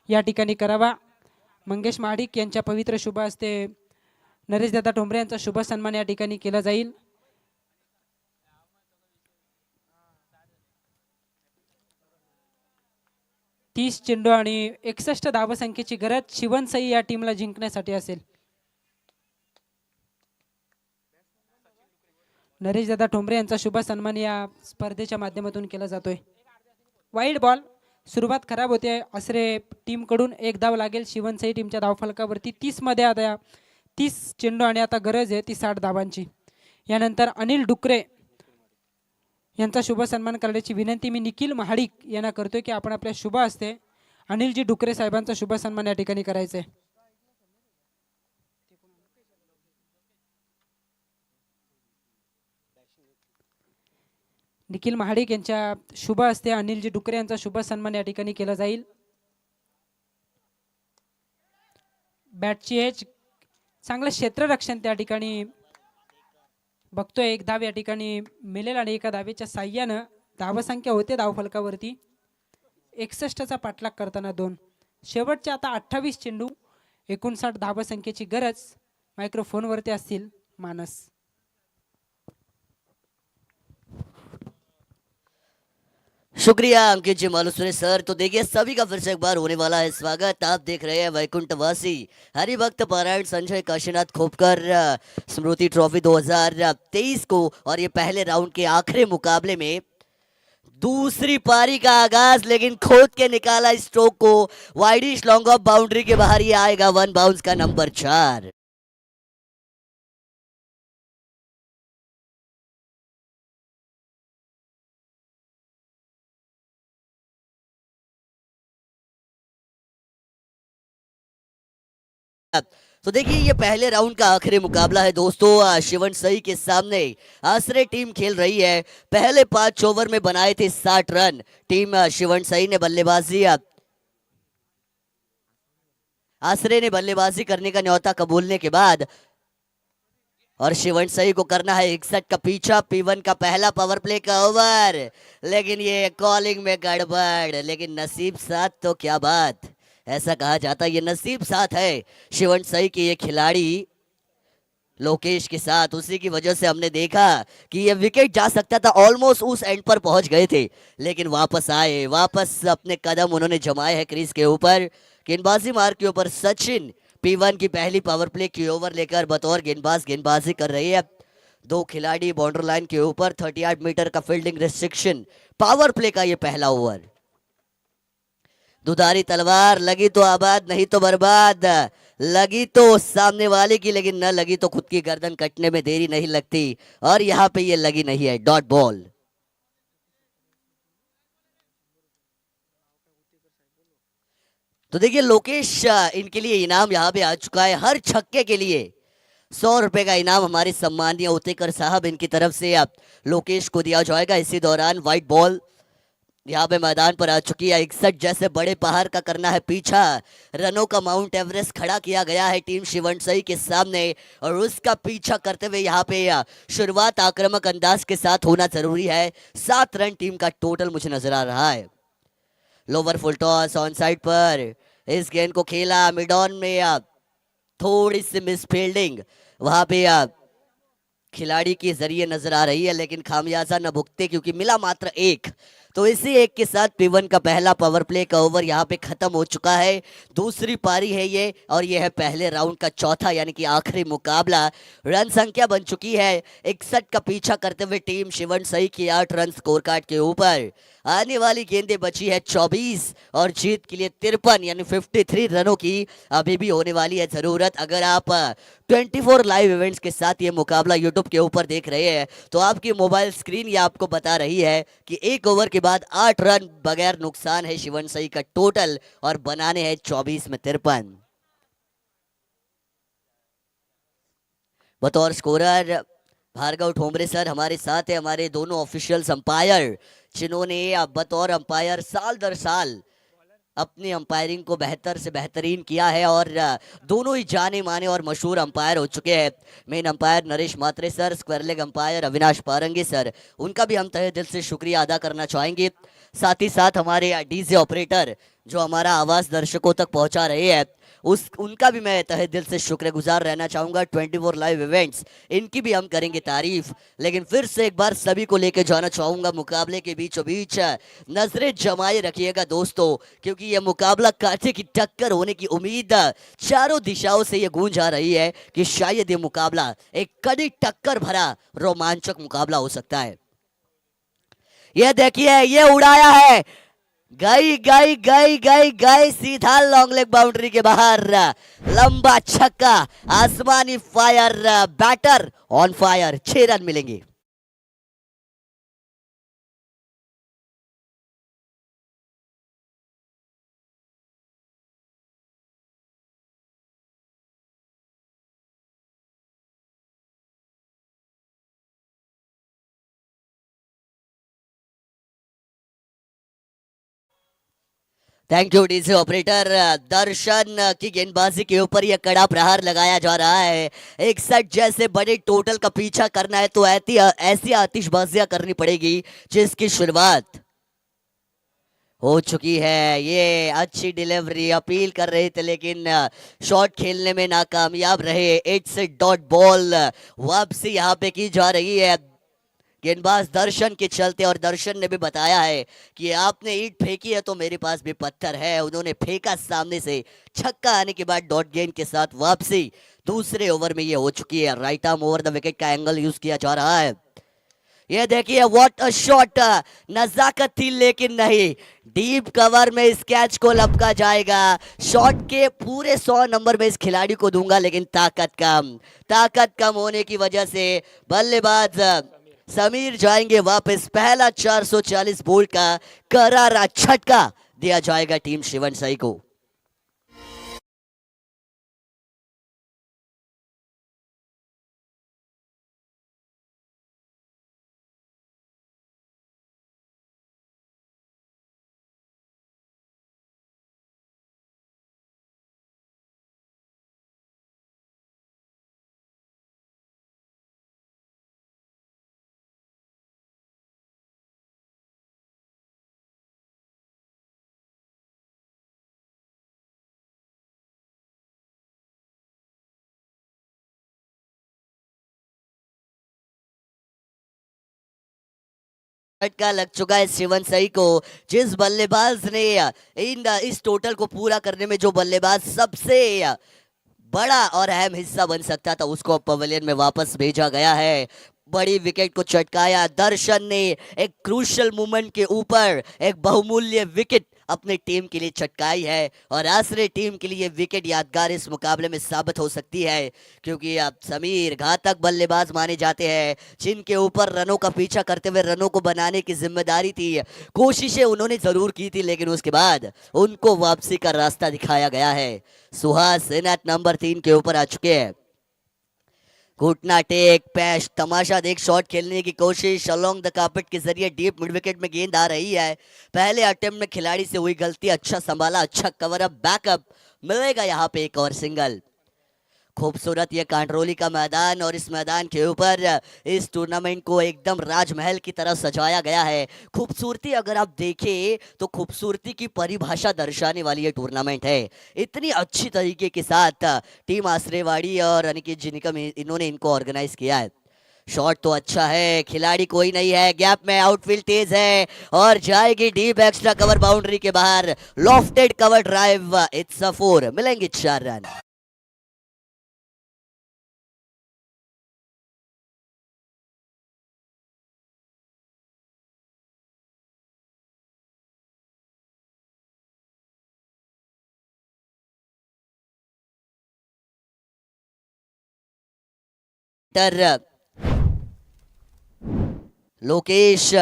या ठिकाणी करावा. मंगेश महाडिक यांच्या पवित्र शुभ हस्ते नरेश दादा टोंबरे यांचा शुभ सन्मान या ठिकाणी केला जाईल. तीस चेंडू आणि 61 धावसंख्येची गरज शिवनसई या टीमला जिंकण्यासाठी असेल. नरेश दादा ठोंबरे यांचा शुभ सन्मान या स्पर्धेच्या माध्यमातून केला जातोय. वाईल्ड बॉल, सुरुवात खराब होते. आसरे टीम कडून एक धाव लागेल शिवनसई टीमच्या धावफलकावरती. 30 मध्ये आता 30 चेंडू आणि आता गरज आहे ती 60 धावांची. यानंतर अनिल डुकरे यांचा शुभ सन्मान करण्याची विनंती मी निखिल महाडिक यांना करतोय की आपण आपल्या शुभ हस्ते अनिलजी डुकरे साहेबांचा शुभ सन्मान या ठिकाणी करायचा आहे. निखिल महाडिक यांच्या शुभ हस्ते अनिलजी डुकरे यांचा शुभ सन्मान या ठिकाणी केला जाईल. बॅटची एज, चांगलं क्षेत्ररक्षण त्या ठिकाणी बघतोय. एक धाव या ठिकाणी मिळेल आणि एका धावेच्या साह्यानं धावसंख्या होते धावफलकावरती 61चा पाठलाग करताना 2. शेवटचे आता 28 चेंडू 59 धावसंख्येची गरज. मायक्रोफोनवरती असतील मानस. शुक्रिया अंकित जी मालूसरे सर. तो देखिए सभी का फिर से एक बार होने वाला है स्वागत. आप देख रहे हैं वैकुंठवासी हरिभक्त पारायण संजय काशीनाथ खोपकर स्मृति ट्रॉफी 2023 को. और ये पहले राउंड के आखिरी मुकाबले में दूसरी पारी का आगाज, लेकिन खोद के निकाला स्ट्रोक को वाइडिश लॉन्ग ऑफ बाउंड्री के बाहर. ये आएगा 1 बाउंस का नंबर 4. तो देखिए ये पहले राउंड का आखिरी मुकाबला है दोस्तों. शिवनसई के सामने आसरे टीम खेल रही है. पहले 5 ओवर में बनाए थे 60 रन. टीम शिवनसई ने बल्लेबाजी, आसरे ने बल्लेबाजी करने का न्योता कबूलने के बाद और शिवनसई को करना है 61 का पीछा. P1 का पहला पावर प्ले का ओवर, लेकिन ये कॉलिंग में गड़बड़. लेकिन नसीब साथ तो क्या बात, ऐसा कहा जाता है ये नसीब साथ है शिवनसई के ये खिलाड़ी लोकेश के साथ. उसी की वजह से हमने देखा कि ये विकेट जा सकता था. ऑलमोस्ट उस एंड पर पहुंच गए थे, लेकिन वापस आए, वापस अपने कदम उन्होंने जमाए हैं क्रीज के ऊपर. गेंदबाजी मार्ग के ऊपर सचिन P1 की पहली पावर प्ले की ओवर लेकर बतौर गेंदबाजी कर रही है. 2 खिलाड़ी बाउंड्री लाइन के ऊपर. 38 मीटर का फील्डिंग रिस्ट्रिक्शन. पावर प्ले का ये पहला ओवर. दुधारी तलवार, लगी तो आबाद नहीं तो बर्बाद. लगी तो सामने वाले की, लेकिन न लगी तो खुद की गर्दन कटने में देरी नहीं लगती. और यहां पे ये लगी नहीं है. Dot ball. तो देखिए लोकेश, इनके लिए इनाम यहां पे आ चुका है. हर छक्के के लिए 100 रुपए का इनाम हमारे सम्मानीय उतेकर साहब इनकी तरफ से लोकेश को दिया जाएगा. इसी दौरान व्हाइट बॉल यहाँ पे मैदान पर आ चुकी है. 61 जैसे बड़े पहाड़ का करना है पीछा. रनों का माउंट एवरेस्ट खड़ा किया गया है टीम शिवनसई के सामने, और उसका पीछा करते हुए यहाँ पे शुरुआत आक्रामक अंदाज के साथ होना जरूरी है. 7 रन टीम का टोटल मुझे नजर आ रहा है. Lower full toss on side पर इस गेंद को खेला. मिड ऑन में थोड़ी सी मिस फील्डिंग वहां पे खिलाड़ी के जरिए नजर आ रही है, लेकिन खामियाजा न भुगते क्योंकि मिला मात्र 1. तो इसी 1 के साथ P1 का पहला पावर प्ले का ओवर यहाँ पे खत्म हो चुका है. दूसरी पारी है ये, और ये है पहले राउंड का चौथा यानी कि आखिरी मुकाबला. रन संख्या बन चुकी है 61 का पीछा करते हुए टीम शिवनसई की 8 रन स्कोर कार्ड के ऊपर. आने वाली गेंदें बची है 24 और जीत के लिए 53 यानी 53 रनों की अभी भी होने वाली है जरूरत. अगर आप 24 लाइव इवेंट्स के साथ ये मुकाबला यूट्यूब के ऊपर देख रहे हैं तो आपकी मोबाइल स्क्रीन ये आपको बता रही है कि 1 ओवर के बाद 8 रन बगैर नुकसान है शिवनसई का टोटल, और बनाने हैं 24 में 53. बतौर स्कोरर भार्गव ठोंबरे सर हमारे साथ है, हमारे दोनों ऑफिशियल्स अंपायर जिन्होंने बतौर अंपायर साल दर साल अपनी अंपायरिंग को बेहतर से बेहतरीन किया है और दोनों ही जाने माने और मशहूर अंपायर हो चुके हैं। Main umpire Naresh Mhatre sir, square leg umpire Avinash Parange sir, उनका भी हम तहे दिल से शुक्रिया अदा करना चाहेंगे। साथ ही साथ हमारे डीजे ऑपरेटर जो हमारा आवाज दर्शकों तक पहुंचा रहे हैं, उनका भी मैं तहे दिल से शुक्रगुजार रहना चाहूंगा। 24 लाइव इवेंट्स, इनकी भी हम करेंगे तारीफ। लेकिन फिर से एक बार सभी को लेके जाना चाहूंगा मुकाबले के बीचों बीच। नजरें जमाए रखिएगा दोस्तों, क्योंकि यह मुकाबला कांटे की टक्कर होने की उम्मीद चारों दिशाओं से ये गूंज आ रही है कि शायद ये मुकाबला एक कड़ी टक्कर भरा रोमांचक मुकाबला हो सकता है। ये देखिए, ये उड़ाया है, गई गई गई गई गई सीधा लॉन्ग लेग बाउंड्री के बाहर, लंबा छक्का, आसमानी fire, batter on fire, 6 run मिलेंगे। Thank you DJ operator. Darshan की गेंदबाजी के ऊपर यह कड़ा प्रहार लगाया जा रहा है। 61 जैसे बड़े टोटल का पीछा करना है तो ऐसी आतिशबाजियां करनी पड़ेगी जिसकी शुरुआत हो चुकी है। ये अच्छी डिलीवरी, अपील कर रहे थे लेकिन शॉट खेलने में नाकामयाब रहे। 8 से डॉट बॉल वापसी यहाँ पे की जा रही है गेंदबाज दर्शन के चलते, और दर्शन ने भी बताया है कि आपने ईंट फेंकी है तो मेरे पास भी पत्थर है। उन्होंने फेंका सामने से, छक्का आने के बाद डॉट गेंद के साथ वापसी दूसरे ओवर में ये हो चुकी है। Right arm over the wicket का एंगल यूज किया जा रहा है। ये देखिए, व्हाट अ शॉट, नजाकत थी लेकिन नहीं, डीप कवर में इस कैच को लपका जाएगा। शॉट के पूरे 100 नंबर में इस खिलाड़ी को दूंगा, लेकिन ताकत कम होने की वजह से बल्लेबाज समीर जाएंगे वापस। पहला 440 बोल्ट का करारा झटका दिया जाएगा टीम शिवन साई को। झटका लग चुका है शिवन सही को। जिस बल्लेबाज ने इस टोटल को पूरा करने में जो बल्लेबाज सबसे बड़ा और अहम हिस्सा बन सकता था, उसको पवेलियन में वापस भेजा गया है। बड़ी विकेट को चटकाया दर्शन ने, एक क्रूशल मोमेंट के ऊपर एक बहुमूल्य विकेट अपनी टीम के लिए चटकाई है, और आसरे टीम के लिए विकेट यादगार इस मुकाबले में साबित हो सकती है, क्योंकि अब समीर घातक बल्लेबाज माने जाते हैं जिनके ऊपर रनों का पीछा करते हुए रनों को बनाने की जिम्मेदारी थी। कोशिशें उन्होंने जरूर की थी, लेकिन उसके बाद उनको वापसी का रास्ता दिखाया गया है। सुहास नेट नंबर 3 के ऊपर आ चुके हैं। घुटना टेक, पैश, तमाशा देख शॉट खेलने की कोशिश अलोंग द कार्पेट के जरिए डीप मिड विकेट में गेंद आ रही है। पहले अटेम्प्ट में खिलाड़ी से हुई गलती, अच्छा संभाला, अच्छा कवर अप, बैकअप, मिलेगा यहाँ पे एक और सिंगल। खूबसूरत ये कांटरोली का मैदान, और इस मैदान के ऊपर इस टूर्नामेंट को एकदम राजमहल की तरह सजाया गया है। खूबसूरती अगर आप देखें तो खूबसूरती की परिभाषा दर्शाने वाली ये टूर्नामेंट है। इतनी अच्छी तरीके के साथ टीम आसरेवाड़ी और अनिकेत जी निकम इन्होंने इनको ऑर्गेनाइज किया है। शॉट तो अच्छा है, खिलाड़ी कोई नहीं है, गैप में आउटफील्ड तेज है और जाएगी डीप एक्स्ट्रा कवर बाउंड्री के बाहर। Lofted cover drive, it's a 4, मिलेंगे 4 रन। लोकेश,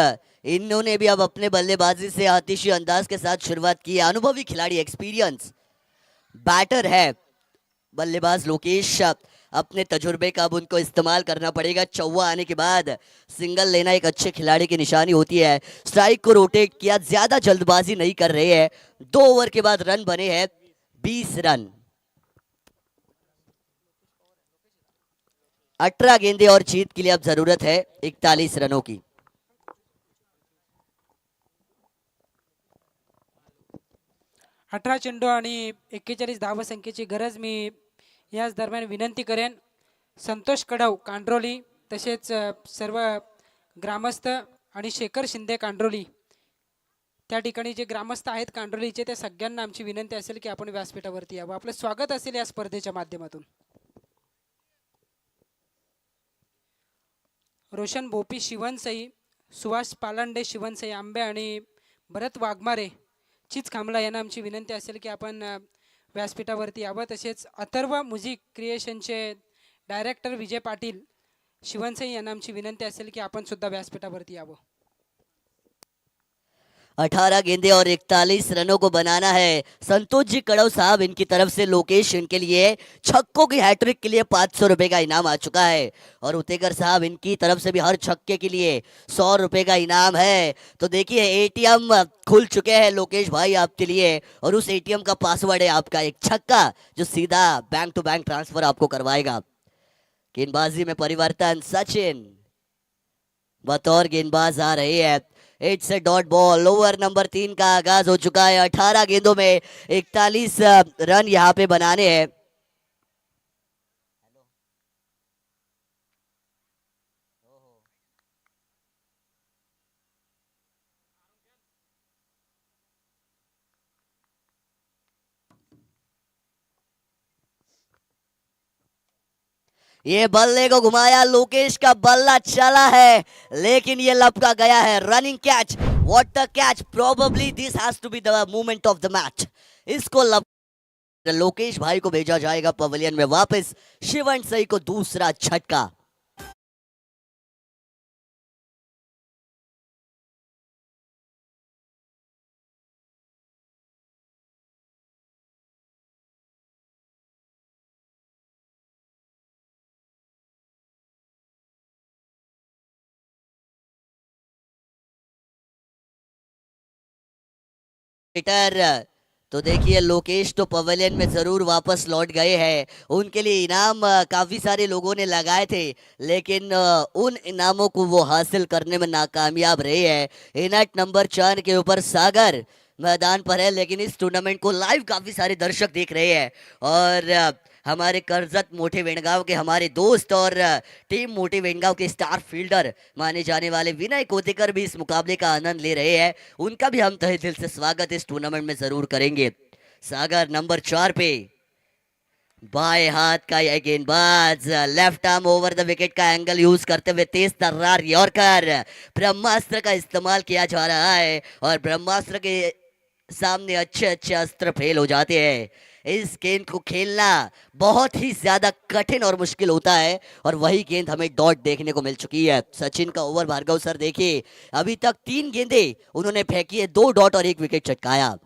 इन्होंने भी अब अपने बल्लेबाजी से आतिशी अंदाज के साथ शुरुआत की है। अनुभवी खिलाड़ी, एक्सपीरियंस बैटर है बल्लेबाज लोकेश। अपने तजुर्बे का अब उनको इस्तेमाल करना पड़ेगा। चौवा आने के बाद सिंगल लेना एक अच्छे खिलाड़ी की निशानी होती है। स्ट्राइक को रोटेट किया, ज्यादा जल्दबाजी नहीं कर रहे हैं। 2 ओवर के बाद रन बने हैं 20 रन। 18 गेंदे और जीत के लिए अब जरूरत है 41 रनों की। अठरा चेंडू आणि 41 धावसंख्येची गरज मी याच दरम्यान विनंती करेन संतोष कडव कांड्रोली तसेच सर्व ग्रामस्थ आणि शेखर शिंदे कांड्रोली त्या ठिकाणी जे ग्रामस्थ आहेत कांड्रोलीचे त्या सगळ्यांना आमची विनंती असेल की आपण व्यासपीठावरती यावं. आपलं स्वागत असेल या स्पर्धेच्या माध्यमातून. रोशन भोपी शिवनसई, सुभाष पालांडे शिवनसई आंबे आणि भरत वाघमारे चीच खांबला यांना आमची विनंती असेल की आपण व्यासपीठावरती यावं. तसेच अथर्व म्युझिक क्रिएशनचे डायरेक्टर विजय पाटील शिवनसई यांना आमची विनंती असेल की आपण सुद्धा व्यासपीठावरती यावं. 18 गेंदे और 41 रनों को बनाना है. संतोष जी कड़व साहब इनकी तरफ से लोकेश इनके लिए छक्कों की हैट्रिक के लिए 500 रुपए का इनाम आ चुका है. और उतेकर साहब इनकी तरफ से भी हर छक्के के लिए 100 रुपए का इनाम है. तो देखिए एटीएम खुल चुके हैं लोकेश भाई आपके लिए, और उस एटीएम का पासवर्ड है आपका एक छक्का जो सीधा बैंक टू बैंक ट्रांसफर आपको करवाएगा. गेंदबाजी में परिवर्तन. सचिन बतौर गेंदबाज आ रही है. It's a dot ball. Over number 3 का आगाज हो चुका है. 18 गेंदों में 41 रन यहाँ पे बनाने हैं. ये बल्ले को घुमाया, लोकेश का बल्ला चला है लेकिन ये लपका गया है. Running catch. What the catch. Probably this has to be the moment of the match. इसको लोकेश भाई को भेजा जाएगा पवेलियन में वापस. शिवन सही को दूसरा झटका. हिटर. तो देखिए लोकेश तो पवेलियन में जरूर वापस लौट गए हैं. उनके लिए इनाम काफी सारे लोगों ने लगाए थे लेकिन उन इनामों को वो हासिल करने में नाकामयाब रहे हैं. इनट नंबर 4 के ऊपर सागर मैदान पर है लेकिन इस टूर्नामेंट को लाइव काफी सारे दर्शक देख रहे हैं. और हमारे करजत मोटे वेणगांव के हमारे दोस्त और टीम मोटे वेणगांव के स्टार फील्डर माने जाने वाले विनय कोतेकर भी इस मुकाबले का आनंद ले रहे हैं. उनका भी हम तहे दिल से स्वागत इस टूर्नामेंट में जरूर करेंगे. सागर नंबर 4 पे बाएं हाथ का यह गेंदबाज left arm over the wicket का एंगल यूज करते हुए तेज तर्रार यॉर्कर. ब्रह्मास्त्र का इस्तेमाल किया जा रहा है और ब्रह्मास्त्र के सामने अच्छे अच्छे अस्त्र फेल हो जाते हैं. इस गेंद को खेलना बहुत ही ज्यादा कठिन और मुश्किल होता है और वही गेंद हमें डॉट देखने को मिल चुकी है. सचिन का ओवर भार्गव सर देखिए, अभी तक 3 गेंदे उन्होंने फेंकी है, 2 डॉट और 1 विकेट चटकाया.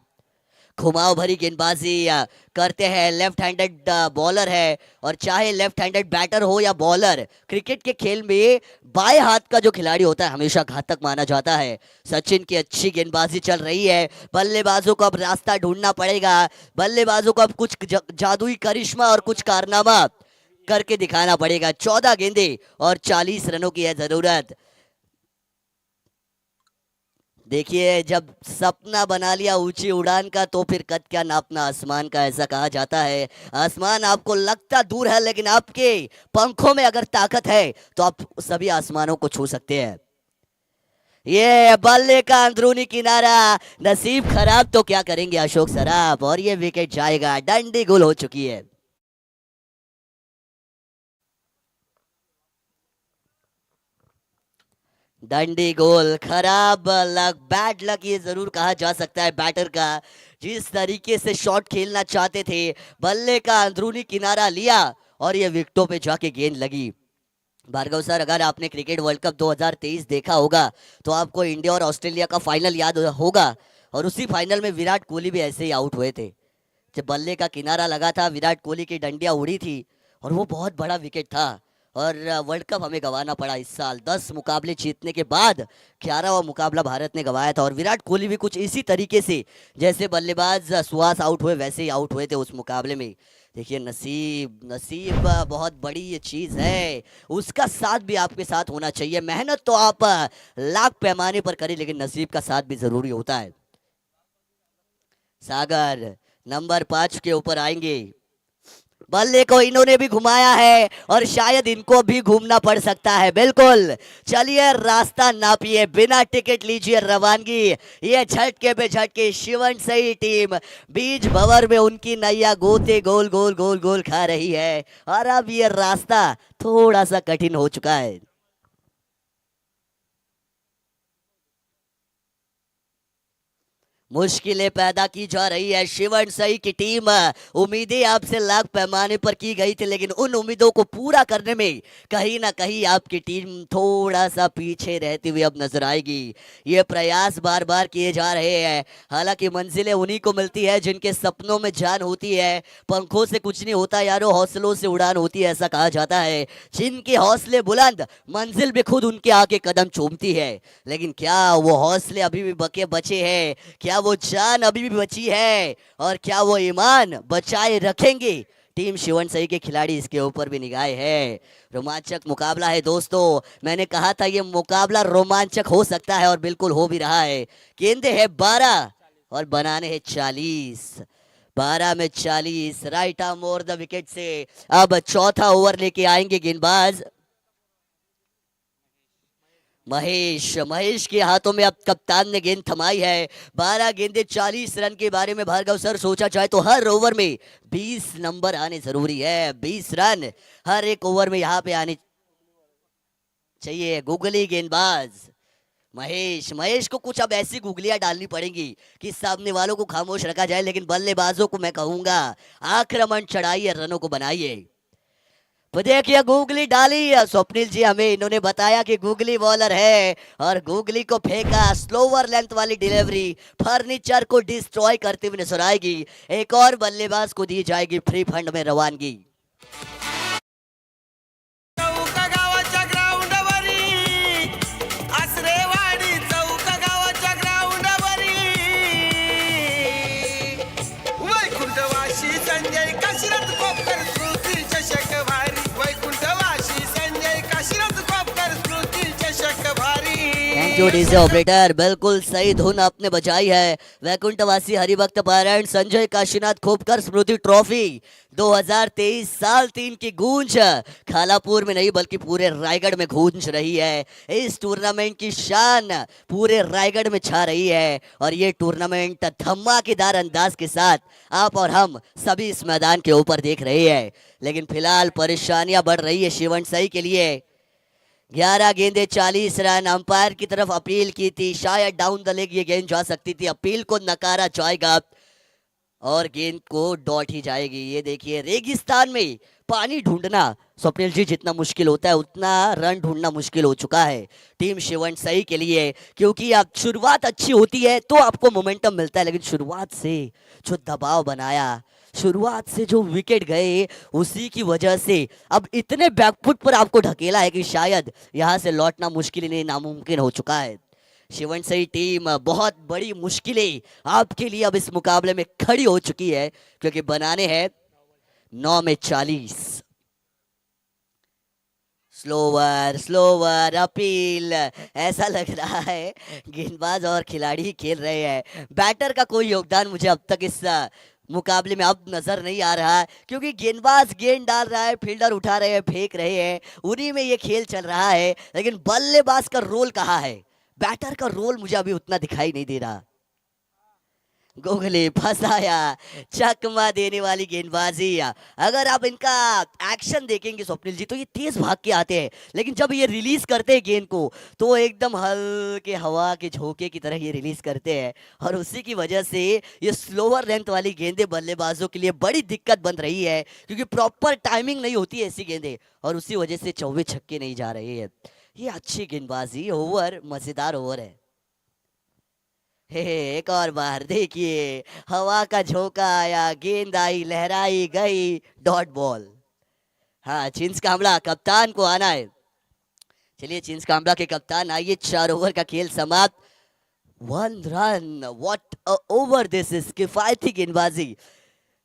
घुमाव भरी गेंदबाजी करते हैं. लेफ्ट हैंडेड बॉलर है और चाहे लेफ्ट हैंडेड बैटर हो या बॉलर, क्रिकेट के खेल में बाएं हाथ का जो खिलाड़ी होता है हमेशा घातक माना जाता है. सचिन की अच्छी गेंदबाजी चल रही है. बल्लेबाजों को अब रास्ता ढूंढना पड़ेगा. बल्लेबाजों को अब कुछ जादुई करिश्मा और कुछ कारनामा करके दिखाना पड़ेगा. 14 गेंदे और 40 रनों की है जरूरत. देखिए जब सपना बना लिया ऊंची उड़ान का तो फिर कद क्या नापना आसमान का, ऐसा कहा जाता है. आसमान आपको लगता दूर है लेकिन आपके पंखों में अगर ताकत है तो आप सभी आसमानों को छू सकते हैं. ये बल्ले का अंदरूनी किनारा. नसीब खराब तो क्या करेंगे अशोक सराफ, और ये विकेट जाएगा. डंडी गुल हो चुकी है. डंडी गोल. खराब लक, बैड लक ये जरूर कहा जा सकता है बैटर का. जिस तरीके से शॉट खेलना चाहते थे, बल्ले का अंदरूनी किनारा लिया और ये विकेटों पे जाके गेंद लगी. भार्गव सर अगर आपने क्रिकेट वर्ल्ड कप 2023 देखा होगा तो आपको इंडिया और ऑस्ट्रेलिया का फाइनल याद होगा, और उसी फाइनल में विराट कोहली भी ऐसे ही आउट हुए थे. जब बल्ले का किनारा लगा था, विराट कोहली की डंडियां उड़ी थी और वो बहुत बड़ा विकेट था। और वर्ल्ड कप हमें गंवाना पड़ा इस साल। 10 मुकाबले जीतने के बाद 11वां मुकाबला भारत ने गंवाया था। और विराट कोहली भी कुछ इसी तरीके से, जैसे बल्लेबाज सुहास आउट हुए वैसे ही आउट हुए थे उस मुकाबले में। देखिए, नसीब नसीब बहुत बड़ी ये चीज है। उसका साथ भी आपके साथ होना चाहिए। मेहनत तो आप लाख पैमाने पर करें, लेकिन नसीब का साथ भी जरूरी होता है। सागर नंबर 5 के ऊपर आएंगे। बल्ले को इन्होंने भी घुमाया है और शायद इनको भी घूमना पड़ सकता है। बिल्कुल, चलिए रास्ता नापिए, बिना टिकट लीजिए रवानगी। ये झटके पे झटके शिवन सही टीम बीज भंवर में उनकी नैया गोते गोल गोल गोल गोल खा रही है। और अब ये रास्ता थोड़ा सा कठिन हो चुका है। मुश्किलें पैदा की जा रही है। शिवन सही की टीम, उम्मीदें आपसे लाख पैमाने पर की गई थी, लेकिन उन उम्मीदों को पूरा करने में कहीं ना कहीं आपकी टीम थोड़ा सा पीछे रहती हुई अब नजर आएगी। ये प्रयास बार बार किए जा रहे हैं। हालांकि मंजिलें उन्हीं को मिलती है जिनके सपनों में जान होती है। पंखों से कुछ नहीं होता यारो, हौसलों से उड़ान होती है, ऐसा कहा जाता है। जिनके हौसले बुलंद, मंजिल भी खुद उनके आगे कदम चूमती है। लेकिन क्या वो हौसले अभी भी बचे हैं? क्या वो जान अभी भी बची है? और क्या वो ईमान बचाए रखेंगे? टीम शिवन सही के खिलाड़ी इसके ऊपर भी निगाह है। रोमांचक मुकाबला है दोस्तों। मैंने कहा था ये मुकाबला रोमांचक हो सकता है और बिल्कुल हो भी रहा है। गेंदे है 12 और बनाने हैं 40। 12 में 40, right arm over the wicket से अब चौथा ओवर लेके आएंगे गेंदबाज महेश। महेश के हाथों में अब कप्तान ने गेंद थमाई है। 12 गेंदे 40 रन के बारे में भार्गव सर सोचा जाए तो हर ओवर में 20 नंबर आने जरूरी है। 20 रन हर एक ओवर में यहाँ पे आने चाहिए। गुगली गेंदबाज महेश। महेश को कुछ अब ऐसी गुगलियां डालनी पड़ेंगी कि सामने वालों को खामोश रखा जाए, लेकिन बल्लेबाजों को मैं कहूंगा आक्रमण चढ़ाइए, रनों को बनाइए। तो देखिए गूगली डाली स्वप्निल जी, हमें इन्होंने बताया कि गूगली बॉलर है और गूगली को फेंका। स्लोवर लेंथ वाली डिलीवरी फर्नीचर को डिस्ट्रॉय करते हुए नजर आएगी। एक और बल्लेबाज को दी जाएगी फ्री फंड में रवानगी। चौका गावाच्या ग्राउंडवरी आसरेवाडी चौका गावाच्या ग्राउंडवरी वैकुंठवाशी संजय काशीनाथ कोपकर स्मृती चषक भारी वैकुंठवाशी संजय काशीनाथ कोपकर स्मृती चषक भारी। थैंक यू डीजे ऑपरेटर, बिल्कुल सही धुन आपने बजाई है। वैकुंठवासी हरिभक्त पारायण संजय काशीनाथ खोपकर स्मृति ट्रॉफी 2023 साल 3 की गूंज खालापुर में नहीं बल्कि पूरे रायगढ़ में गूंज रही है। इस टूर्नामेंट की शान पूरे रायगढ़ में छा रही है और ये टूर्नामेंट धमाकेदार अंदाज के साथ आप और हम सभी इस मैदान के ऊपर देख रहे हैं। लेकिन फिलहाल परेशानियां बढ़ रही है शिवन सही के लिए। 11 गेंदे 40 रन। अंपायर की तरफ अपील की थी, शायद डाउन द लेग ये गेंद जा सकती थी। अपील को नकारा जाएगा और गेंद को डॉट ही जाएगी। ये देखिए, रेगिस्तान में पानी ढूंढना स्वप्निल जी जितना मुश्किल होता है उतना रन ढूंढना मुश्किल हो चुका है टीम शिवन सही के लिए। क्योंकि अब शुरुआत अच्छी होती है तो आपको मोमेंटम मिलता है, लेकिन शुरुआत से जो दबाव बनाया, शुरुआत से जो विकेट गए, उसी की वजह से अब इतने बैकफुट पर आपको ढकेला है कि शायद यहां से लौटना मुश्किल ही नहीं नामुमकिन हो चुका है। शिवन सही टीम बहुत बड़ी मुश्किलें आपके लिए अब इस मुकाबले में खड़ी हो चुकी है, क्योंकि बनाने हैं 9 में 40। Slower slower appeal. ऐसा लग रहा है गेंदबाज और खिलाड़ी खेल रहे हैं। बैटर का कोई योगदान मुझे अब तक इस मुकाबले में अब नजर नहीं आ रहा है, क्योंकि गेंदबाज गेंद डाल रहा है, फील्डर उठा रहे हैं, फेंक रहे हैं, उन्हीं में ये खेल चल रहा है। लेकिन बल्लेबाज का रोल कहाँ है? बैटर का रोल मुझे अभी उतना दिखाई नहीं दे रहा। गोगले फंसाया, चकमा देने वाली गेंदबाजी। अगर आप इनका एक्शन देखेंगे स्वप्निल जी तो ये तेज भाग के आते हैं, लेकिन जब ये रिलीज करते हैं गेंद को तो एकदम हल्के हवा के झोंके की तरह ये रिलीज करते हैं। और उसी की वजह से ये स्लोअर लेंथ वाली गेंदें बल्लेबाजों के लिए बड़ी दिक्कत बन रही है, क्योंकि प्रॉपर टाइमिंग नहीं होती है ऐसी गेंदें, और उसी वजह से चौवे छक्के नहीं जा रहे हैं। ये अच्छी गेंदबाजी, ओवर मजेदार ओवर है। हे एक और बार देखिए, हवा का झोंका आया, गेंद आई, लहराई गई, डॉट बॉल। हाँ, चिंस कामड़ा कप्तान को आना है। चलिए चिंस कामड़ा के कप्तान आइए। 4 ओवर का खेल समाप्त। 1 run, what a over this is. किफायती गेंदबाजी,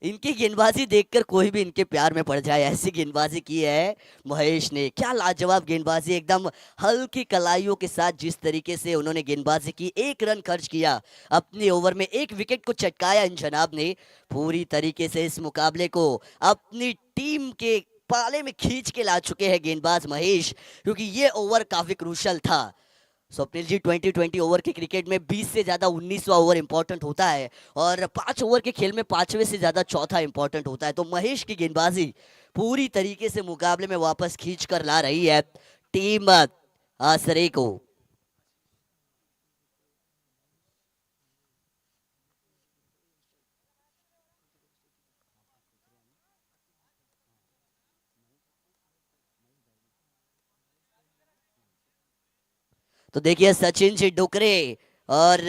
इनकी गेंदबाजी देखकर कोई भी इनके प्यार में पड़ जाए, ऐसी गेंदबाजी की है महेश ने। क्या लाजवाब गेंदबाजी, एकदम हल्की कलाइयों के साथ जिस तरीके से उन्होंने गेंदबाजी की। 1 रन खर्च किया अपने ओवर में, 1 विकेट को चटकाया इन जनाब ने। पूरी तरीके से इस मुकाबले को अपनी टीम के पाले में खींच के ला चुके हैं गेंदबाज महेश, क्योंकि ये ओवर काफी क्रूशल था। स्वप्निल जी, 2020 ओवर के क्रिकेट में 20 से ज्यादा 19वां ओवर इंपॉर्टेंट होता है और 5 ओवर के खेल में 5वें से ज्यादा चौथा इंपॉर्टेंट होता है। तो महेश की गेंदबाजी पूरी तरीके से मुकाबले में वापस खींच कर ला रही है टीम आसरे को। तो देखिए सचिन जी डुकरे और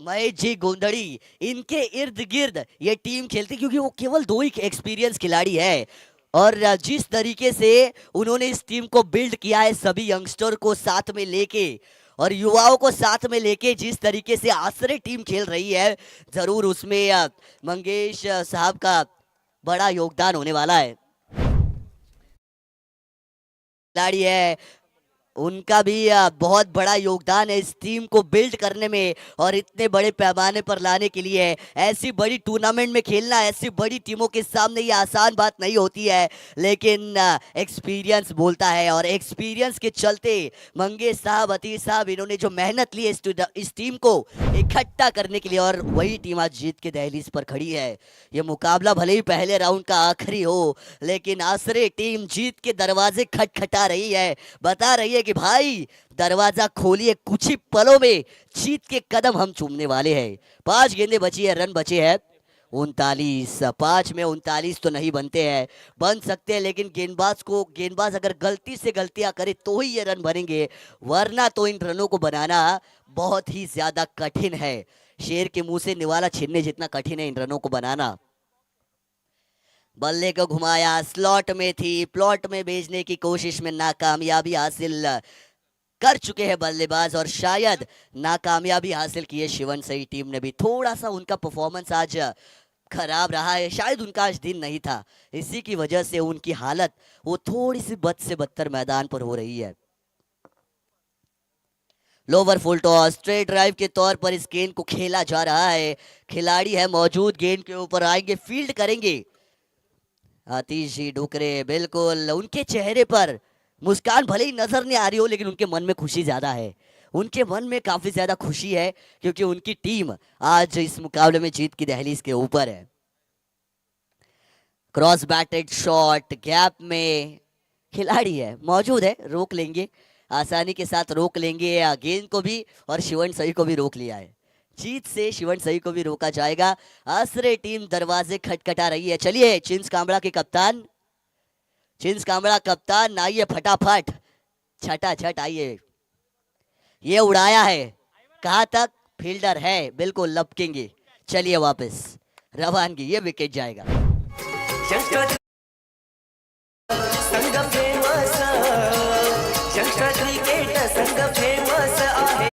महेश जी गोंदड़ी, इनके इर्द गिर्द ये टीम खेलती, क्योंकि वो केवल 2 ही एक्सपीरियंस खिलाड़ी है। और जिस तरीके से उन्होंने इस टीम को बिल्ड किया है, सभी यंगस्टर को साथ में लेके और युवाओं को साथ में लेके जिस तरीके से आसरे टीम खेल रही है, जरूर उसमें मंगेश साहब का बड़ा योगदान होने वाला है। खिलाड़ी है, उनका भी बहुत बड़ा योगदान है इस टीम को बिल्ड करने में और इतने बड़े पैमाने पर लाने के लिए। ऐसी बड़ी टूर्नामेंट में खेलना ऐसी बड़ी टीमों के सामने ये आसान बात नहीं होती है, लेकिन एक्सपीरियंस बोलता है और एक्सपीरियंस के चलते मंगेश साहब, अतीश साहब, इन्होंने जो मेहनत ली इस टीम को इकट्ठा करने के लिए, और वही टीम आज जीत के दहलीज पर खड़ी है। ये मुकाबला भले ही पहले राउंड का आखिरी हो, लेकिन आसरे टीम जीत के दरवाजे खटखटा रही है, बता रही है कि भाई दरवाजा खोलिए, कुछ ही पलों में जीत के कदम हम चूमने वाले हैं। 5 गेंदें बची है, रन बचे हैं 39। 5 में 39 तो नहीं बनते हैं, बन सकते हैं, लेकिन गेंदबाज अगर गलती से गलतियां करे तो ही ये रन बनेंगे, वरना तो इन रनों को बनाना बहुत ही ज्यादा कठिन है। शेर के मुंह से निवाला छीनने जितना कठिन है इन रनों को बनाना। बल्ले को घुमाया, स्लॉट में थी, प्लॉट में भेजने की कोशिश में नाकामयाबी हासिल कर चुके हैं बल्लेबाज, और शायद नाकामयाबी हासिल की है शिवन सही टीम ने भी। थोड़ा सा उनका परफॉर्मेंस आज खराब रहा है, शायद उनका आज दिन नहीं था, इसी की वजह से उनकी हालत वो थोड़ी सी बद से बदतर मैदान पर हो रही है। Lower full toss, straight drive के तौर पर इस गेंद को खेला जा रहा है। खिलाड़ी है मौजूद, गेंद के ऊपर आएंगे, फील्ड करेंगे आतिश जी डुकरे। बिल्कुल उनके चेहरे पर मुस्कान भले ही नजर नहीं आ रही हो, लेकिन उनके मन में खुशी ज्यादा है, उनके मन में काफी ज्यादा खुशी है, क्योंकि उनकी टीम आज इस मुकाबले में जीत की दहलीज के ऊपर है। क्रॉस बैटेड शॉट, गैप में खिलाड़ी है मौजूद है, रोक लेंगे, आसानी के साथ रोक लेंगे गेंद को भी, और शिवन सही को भी रोक लिया है। जीत से शिवन सही को भी रोका जाएगा। आसरे टीम दरवाजे खटखटा रही है। चलिए चिंस कामड़ा के कप्तान, चिंस कामड़ा कप्तान आइए, फटाफट छटाछट आइए। ये उड़ाया है, कहाँ तक? फील्डर है, बिल्कुल लपकेंगे। चलिए वापस रवानगी, ये विकेट जाएगा। संघ फेमस, यंगस्टर क्रिकेट संघ फेमस आहे।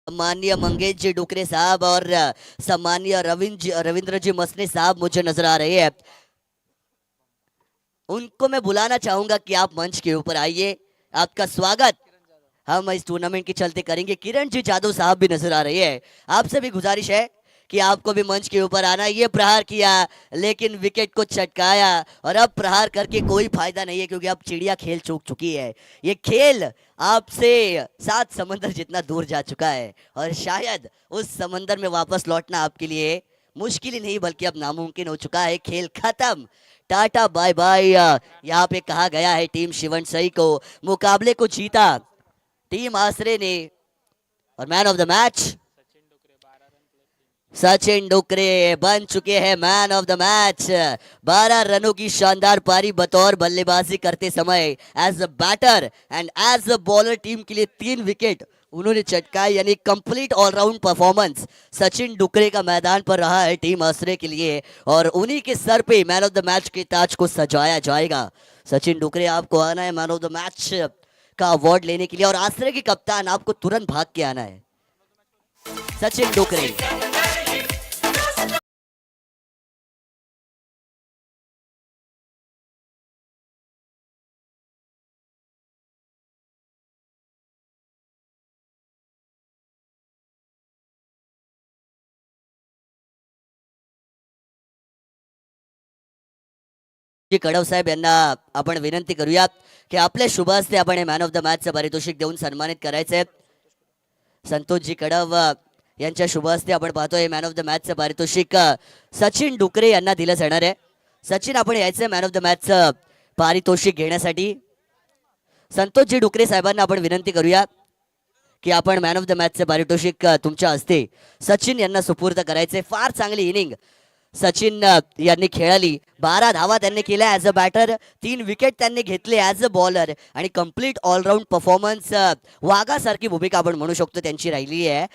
सम्मानीय मंगेश जी डुकरे साहब और सम्मानीय रविंद्र जी मसने साहब मुझे नजर आ रहे हैं, उनको मैं बुलाना चाहूंगा कि आप मंच के ऊपर आइए। आपका स्वागत हम इस टूर्नामेंट के चलते करेंगे। किरण जी जादव साहब भी नजर आ रहे हैं, आपसे भी गुजारिश है कि आपको भी मंच के ऊपर आना। ये प्रहार किया लेकिन विकेट को चटकाया, और अब प्रहार करके कोई फायदा नहीं है, क्योंकि अब चिड़िया खेल चूक चुकी है। ये खेल आपसे 7 समंदर जितना दूर जा चुका है, और शायद उस समंदर में वापस लौटना आपके लिए मुश्किल ही नहीं बल्कि अब नामुमकिन हो चुका है। खेल खत्म, टाटा बाय बाय यहाँ पे कहा गया है टीम शिवन सही को। मुकाबले को जीता टीम आसरे ने, और man of the match Sachin Dukre बन चुके हैं मैन ऑफ द मैच। 12 रनों की शानदार पारी बतौर बल्लेबाजी करते समय as a batter and as a bowler team के लिए 3 विकेट उन्होंने चटकाई, यानी complete allround performance Sachin Dukre का मैदान पर रहा है टीम आसरे के लिए, और उन्हीं के सर पे मैन ऑफ द मैच के ताज को सजाया जाएगा। सचिन डुकरे, आपको आना है मैन ऑफ द मैच का अवार्ड लेने के लिए, और आसरे के कप्तान आपको तुरंत भाग के आना है। सचिन डुकरे। जी कडव साहेब यांना आपण विनंती करूयात की आपल्या शुभ हस्ते आपण हे मॅन ऑफ द मॅचचं पारितोषिक देऊन सन्मानित करायचे। संतोषजी कडव यांच्या शुभ हस्ते आपण पाहतोय मॅन ऑफ द मॅचचं पारितोषिक सचिन डुकरे यांना दिलं जाणार आहे। सचिन, आपण यायचं मॅन ऑफ द मॅचचं पारितोषिक घेण्यासाठी। संतोषजी डुकरे साहेबांना आपण विनंती करूया की आपण मॅन ऑफ द मॅचचं पारितोषिक तुमच्या हस्ते सचिन यांना सुपूर्द करायचे। फार चांगली इनिंग सचिन यांनी खेळली, 12 धावा त्यांनी केल्या ॲज अ बॅटर, 3 विकेट त्यांनी घेतले ॲज अ बॉलर, आणि कंप्लीट ऑलराऊंड परफॉर्मन्स वाघासारखी भूमिका आपण म्हणू शकतो त्यांची राहिली आहे।